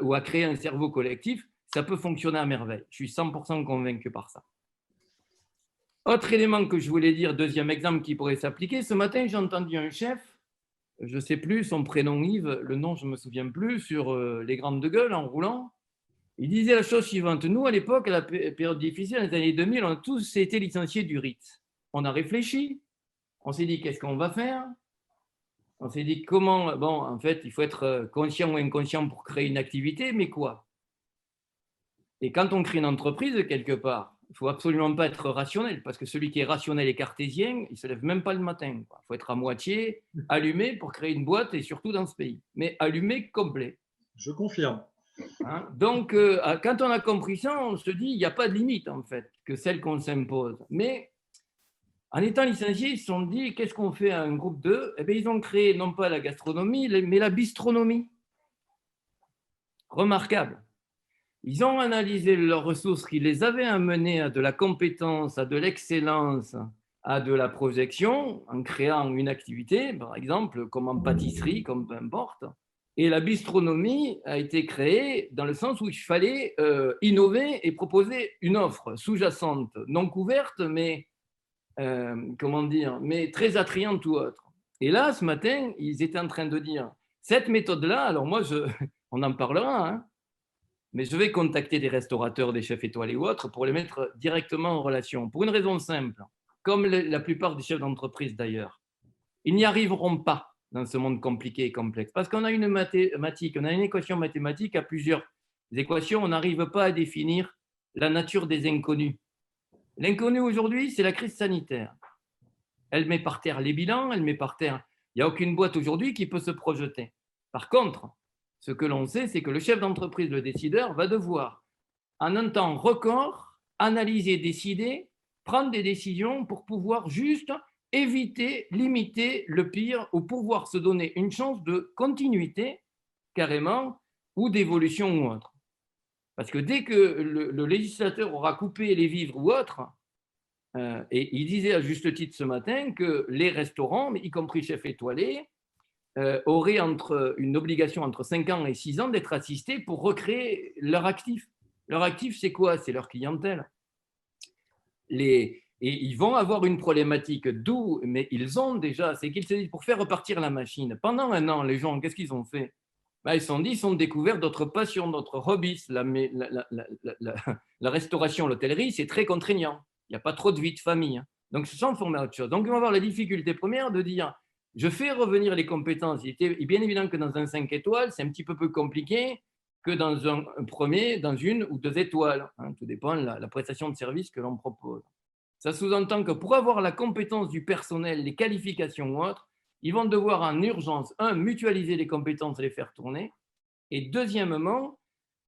ou à créer un cerveau collectif, ça peut fonctionner à merveille. Je suis 100% convaincu par ça. Autre élément que je voulais dire, deuxième exemple qui pourrait s'appliquer, ce matin j'ai entendu un chef, je ne sais plus son prénom Yves, le nom je ne me souviens plus, sur les Grandes de Gueule en roulant. Il disait la chose suivante, nous à l'époque, à la période difficile, dans les années 2000, on a tous été licenciés du RIT. On a réfléchi, on s'est dit qu'est-ce qu'on va faire? On s'est dit comment, bon en fait il faut être conscient ou inconscient pour créer une activité, mais quoi? Et quand on crée une entreprise, quelque part, il ne faut absolument pas être rationnel, parce que celui qui est rationnel et cartésien, il ne se lève même pas le matin. Il faut être à moitié allumé pour créer une boîte, et surtout dans ce pays. Mais allumé complet. Je confirme. Hein? Donc, quand on a compris ça, on se dit, il n'y a pas de limite, en fait, que celle qu'on s'impose. Mais en étant licenciés, ils se sont dit, qu'est-ce qu'on fait à un groupe d'eux? Eh bien, ils ont créé non pas la gastronomie, mais la bistronomie. Remarquable. Ils ont analysé leurs ressources qui les avaient amenés à de la compétence, à de l'excellence, à de la projection, en créant une activité, par exemple, comme en pâtisserie, comme peu importe. Et la bistronomie a été créée dans le sens où il fallait innover et proposer une offre sous-jacente, non couverte, mais, mais très attrayante ou autre. Et là, ce matin, ils étaient en train de dire, cette méthode-là, alors moi, on en parlera, hein, mais je vais contacter des restaurateurs, des chefs étoilés ou autres pour les mettre directement en relation. Pour une raison simple, comme la plupart des chefs d'entreprise d'ailleurs, ils n'y arriveront pas dans ce monde compliqué et complexe. Parce qu'on a une mathématique, on a une équation mathématique à plusieurs équations, on n'arrive pas à définir la nature des inconnus. L'inconnu aujourd'hui, c'est la crise sanitaire. Elle met par terre les bilans, elle met par terre. Il n'y a aucune boîte aujourd'hui qui peut se projeter. Par contre, ce que l'on sait, c'est que le chef d'entreprise, le décideur, va devoir, en un temps record, analyser, décider, prendre des décisions pour pouvoir juste éviter, limiter le pire ou pouvoir se donner une chance de continuité carrément ou d'évolution ou autre. Parce que dès que le législateur aura coupé les vivres ou autre, et il disait à juste titre ce matin que les restaurants, y compris chefs étoilés, auraient une obligation entre 5 ans et 6 ans d'être assistés pour recréer leur actif. Leur actif, c'est quoi? C'est leur clientèle. Et ils vont avoir une problématique, mais ils ont déjà, c'est qu'ils se disent, pour faire repartir la machine, pendant un an, les gens, qu'est-ce qu'ils ont fait? Ils se sont dit, ils ont découvert d'autres passions, d'autres hobbies. La restauration, l'hôtellerie, c'est très contraignant. Il n'y a pas trop de vie de famille. Donc, ils se sont formés à autre chose. Donc, ils vont avoir la difficulté première de dire, je fais revenir les compétences. Il est bien évident que dans un 5 étoiles, c'est un petit peu plus compliqué que dans un premier, dans une ou 2 étoiles. Tout dépend de la prestation de service que l'on propose. Ça sous-entend que pour avoir la compétence du personnel, les qualifications ou autres, ils vont devoir en urgence, mutualiser les compétences et les faire tourner, et deuxièmement,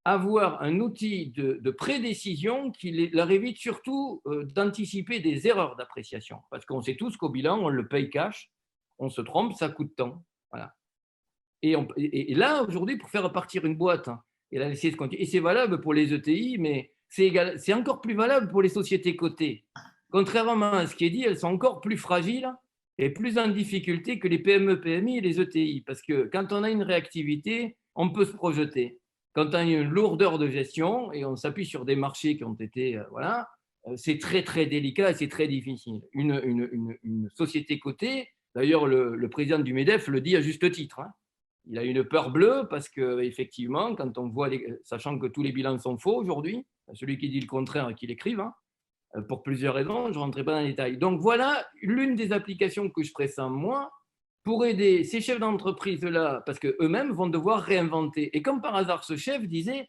avoir un outil de prédécision qui leur évite surtout d'anticiper des erreurs d'appréciation. Parce qu'on sait tous qu'au bilan, on le paye cash, on se trompe, ça coûte temps. Voilà. Et là, aujourd'hui, pour faire repartir une boîte et la laisser se continuer, et c'est valable pour les ETI, mais c'est encore plus valable pour les sociétés cotées. Contrairement à ce qui est dit, elles sont encore plus fragiles et plus en difficulté que les PME, PMI et les ETI. Parce que quand on a une réactivité, on peut se projeter. Quand on a une lourdeur de gestion et on s'appuie sur des marchés qui ont été… voilà, c'est très, très délicat et c'est très difficile. Une société cotée, d'ailleurs, le président du MEDEF le dit à juste titre. Il a une peur bleue parce qu'effectivement, quand on voit, sachant que tous les bilans sont faux aujourd'hui, celui qui dit le contraire qu'il écrive, pour plusieurs raisons, je ne rentrerai pas dans les détails. Donc voilà l'une des applications que je pressens moi pour aider ces chefs d'entreprise-là, parce qu'eux-mêmes vont devoir réinventer. Et comme par hasard, ce chef disait,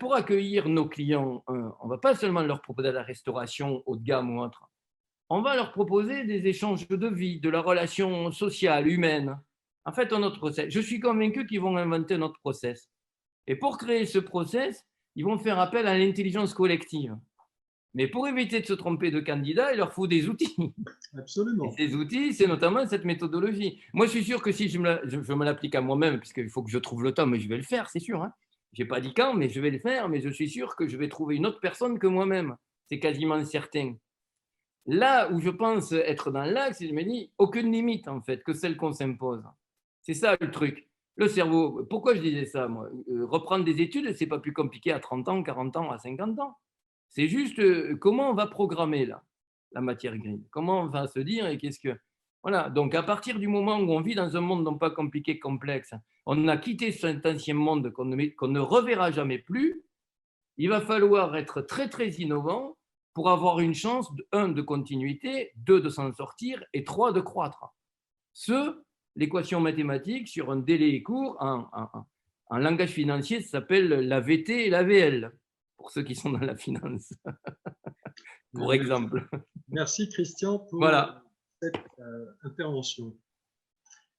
pour accueillir nos clients, on ne va pas seulement leur proposer de la restauration haut de gamme ou autre, on va leur proposer des échanges de vie, de la relation sociale, humaine. En fait, un autre process. Je suis convaincu qu'ils vont inventer un autre process. Et pour créer ce process, ils vont faire appel à l'intelligence collective. Mais pour éviter de se tromper de candidat, il leur faut des outils. Absolument. Et ces outils, c'est notamment cette méthodologie. Moi, je suis sûr que si je me l'applique à moi-même, puisqu'il faut que je trouve le temps, mais je vais le faire, c'est sûr. Je n'ai pas dit quand, mais je vais le faire. Mais je suis sûr que je vais trouver une autre personne que moi-même. C'est quasiment certain. Là où je pense être dans l'axe, je me dis, aucune limite, en fait, que celle qu'on s'impose. C'est ça le truc. Le cerveau, pourquoi je disais ça, moi? Reprendre des études, ce n'est pas plus compliqué à 30 ans, 40 ans, à 50 ans. C'est juste comment on va programmer là, la matière grise. Comment on va se dire et qu'est-ce que… Voilà, donc à partir du moment où on vit dans un monde non pas compliqué, complexe, on a quitté cet ancien monde qu'on ne reverra jamais plus, il va falloir être très très innovant pour avoir une chance, 1, de continuité, 2, de s'en sortir et 3, de croître. L'équation mathématique sur un délai court, en langage financier, ça s'appelle la VT et la VL. Pour ceux qui sont dans la finance, pour exemple. Merci Christian pour voilà. cette intervention.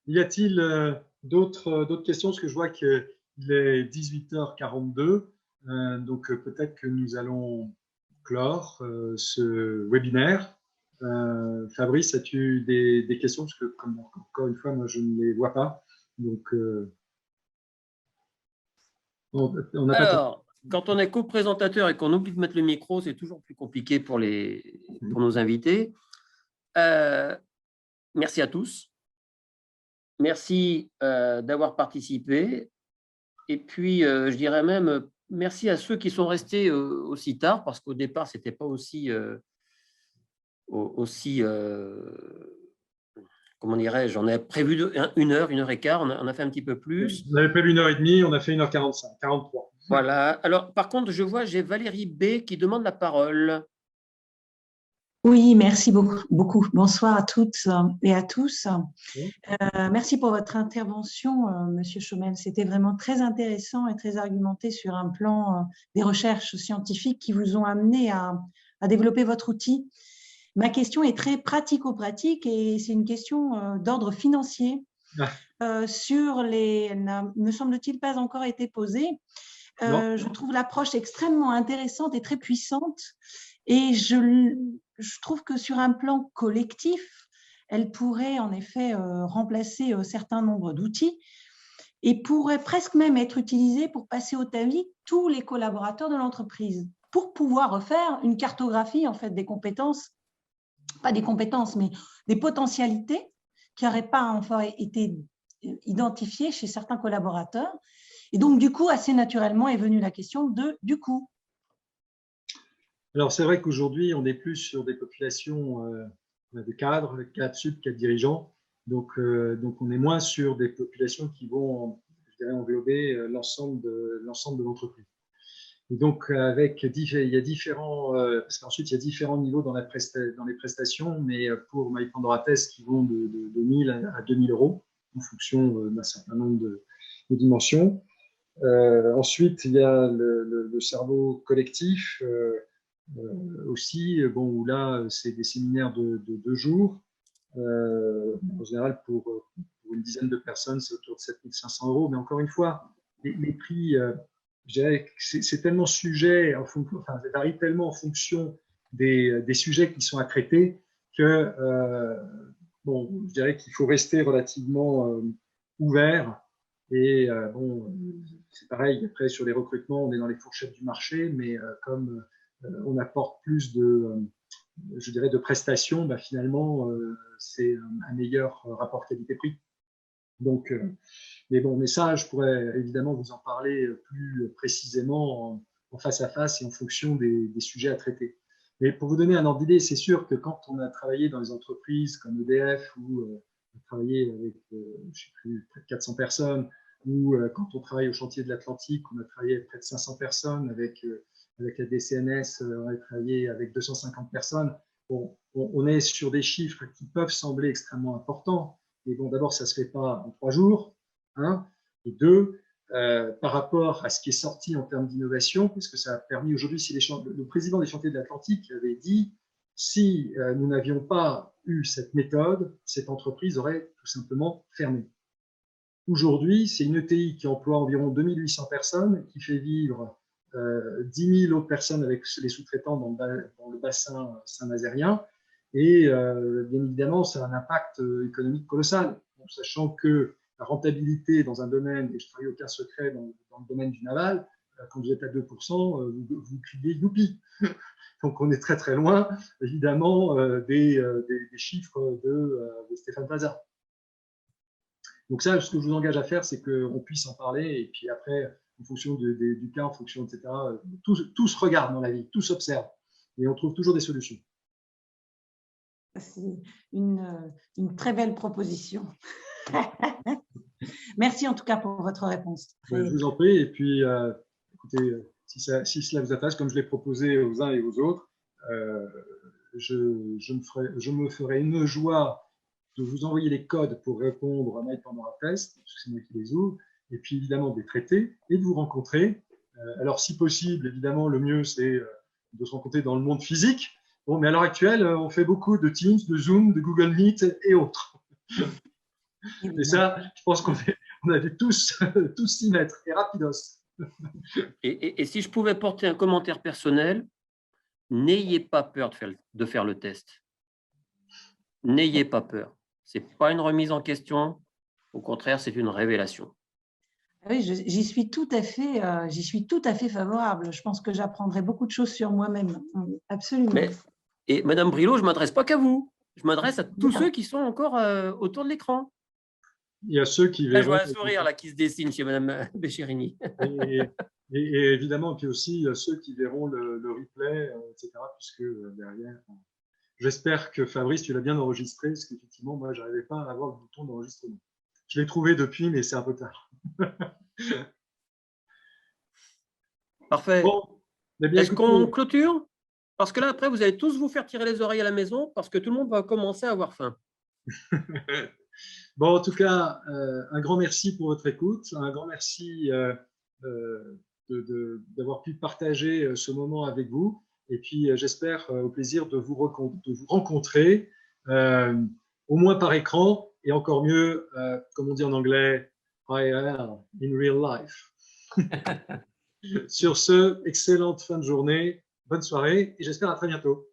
Y a-t-il d'autres questions? Parce que je vois qu'il est 18h42, donc peut-être que nous allons clore ce webinaire. Fabrice, as-tu des questions? Parce que, encore une fois, moi, je ne les vois pas. Donc, on n'a pas… Quand on est co-présentateur et qu'on oublie de mettre le micro, c'est toujours plus compliqué pour nos invités. Merci à tous. Merci d'avoir participé. Et puis, je dirais même merci à ceux qui sont restés aussi tard, parce qu'au départ, ce n'était pas aussi comment dirais-je, on a prévu 1 heure, 1h15, on a fait un petit peu plus. On avait prévu 1h30, on a fait 1h45, 43. Voilà. Alors, par contre, je vois, j'ai Valérie B qui demande la parole. Oui, merci beaucoup. Bonsoir à toutes et à tous. Merci pour votre intervention, Monsieur Chaumel. C'était vraiment très intéressant et très argumenté sur un plan des recherches scientifiques qui vous ont amené à développer votre outil. Ma question est très pratico-pratique et c'est une question d'ordre financier. Ne semble-t-il pas encore été posée. Je trouve l'approche extrêmement intéressante et très puissante et je trouve que sur un plan collectif, elle pourrait en effet remplacer un certain nombre d'outils et pourrait presque même être utilisée pour passer au tamis tous les collaborateurs de l'entreprise, pour pouvoir refaire une cartographie en fait, des compétences, pas des compétences, mais des potentialités qui n'auraient pas encore été identifiées chez certains collaborateurs. Et donc, du coup, assez naturellement est venue la question du coût. Alors, c'est vrai qu'aujourd'hui, on est plus sur des populations de cadres, sup, cadres dirigeants. Donc, on est moins sur des populations qui vont, je dirais, englober l'ensemble de l'entreprise. Et donc, il y a différents, parce qu'ensuite, il y a différents niveaux dans les prestations, mais pour MyPandora Test qui vont de 1 000 à 2 000 euros en fonction d'un certain nombre de dimensions. Ensuite, il y a le cerveau collectif aussi, bon, où là, c'est des séminaires de 2 jours. En général, pour une dizaine de personnes, c'est autour de 7 500 euros. Mais encore une fois, les prix, je dirais que c'est tellement sujet, enfin, ça varie tellement en fonction des sujets qui sont à traiter que, bon, je dirais qu'il faut rester relativement ouvert. Et bon, c'est pareil, après sur les recrutements, on est dans les fourchettes du marché, mais comme on apporte plus je dirais, de prestations, bah, finalement, c'est un meilleur rapport qualité-prix. Donc, mais bon, mais ça, je pourrais évidemment vous en parler plus précisément en face à face et en fonction des sujets à traiter. Mais pour vous donner un ordre d'idée, c'est sûr que quand on a travaillé dans les entreprises comme EDF ou on a travaillé avec, je ne sais plus, près de 400 personnes, ou quand on travaille au chantier de l'Atlantique, on a travaillé avec près de 500 personnes, avec la DCNS, on a travaillé avec 250 personnes. Bon, on est sur des chiffres qui peuvent sembler extrêmement importants. Mais bon, d'abord, ça ne se fait pas en 3 jours. Hein, et 2, par rapport à ce qui est sorti en termes d'innovation, parce que ça a permis aujourd'hui, si le président des chantiers de l'Atlantique avait dit, si nous n'avions pas eu cette méthode, cette entreprise aurait tout simplement fermé. Aujourd'hui, c'est une ETI qui emploie environ 2800 personnes, qui fait vivre 10 000 autres personnes avec les sous-traitants dans le bassin saint-nazérien. Et bien évidemment, ça a un impact économique colossal, bon, sachant que la rentabilité dans un domaine, et je ne trahis aucun secret dans le domaine du naval, quand vous êtes à 2%, vous criez youpi. Donc on est très très loin, évidemment, des chiffres de Stéphane Plaza. Donc ça, ce que je vous engage à faire, c'est qu'on puisse en parler, et puis après, en fonction du cas, en fonction, etc., tout se regarde dans la vie, tout s'observe, et on trouve toujours des solutions. C'est une très belle proposition. Merci en tout cas pour votre réponse. Je vous en prie, et puis écoutez, si cela vous intéresse, comme je l'ai proposé aux uns et aux autres, je me ferai une joie de vous envoyer les codes pour répondre à MyPandora Test, parce que c'est moi qui les ouvre, et puis évidemment des traités, et de vous rencontrer. Alors si possible, évidemment, le mieux c'est de se rencontrer dans le monde physique. Bon, mais à l'heure actuelle, on fait beaucoup de Teams, de Zoom, de Google Meet et autres. Et ça, je pense qu'on a dû tous s'y mettre, et rapidos. Et si je pouvais porter un commentaire personnel, n'ayez pas peur de faire le test. N'ayez pas peur. Ce n'est pas une remise en question, au contraire, c'est une révélation. Oui, j'y suis tout à fait favorable. Je pense que j'apprendrai beaucoup de choses sur moi-même. Absolument. Et Madame Brilot, je ne m'adresse pas qu'à vous. Je m'adresse à tous ceux qui sont encore autour de l'écran. Il y a ceux qui verront… Là, je vois un sourire là, qui se dessine chez Madame Béchirini. Et évidemment, puis aussi ceux qui verront le replay, etc., puisque derrière… J'espère que Fabrice, tu l'as bien enregistré, parce qu'effectivement, moi, je n'arrivais pas à avoir le bouton d'enregistrement. Je l'ai trouvé depuis, mais c'est un peu tard. Parfait. Bon, est-ce qu'on clôture? Parce que là, après, vous allez tous vous faire tirer les oreilles à la maison parce que tout le monde va commencer à avoir faim. Bon, en tout cas, un grand merci pour votre écoute. Un grand merci d'avoir pu partager ce moment avec vous. Et puis, j'espère au plaisir de vous rencontrer, au moins par écran, et encore mieux, comme on dit en anglais, IRL, in real life. Sur ce, excellente fin de journée, bonne soirée, et j'espère à très bientôt.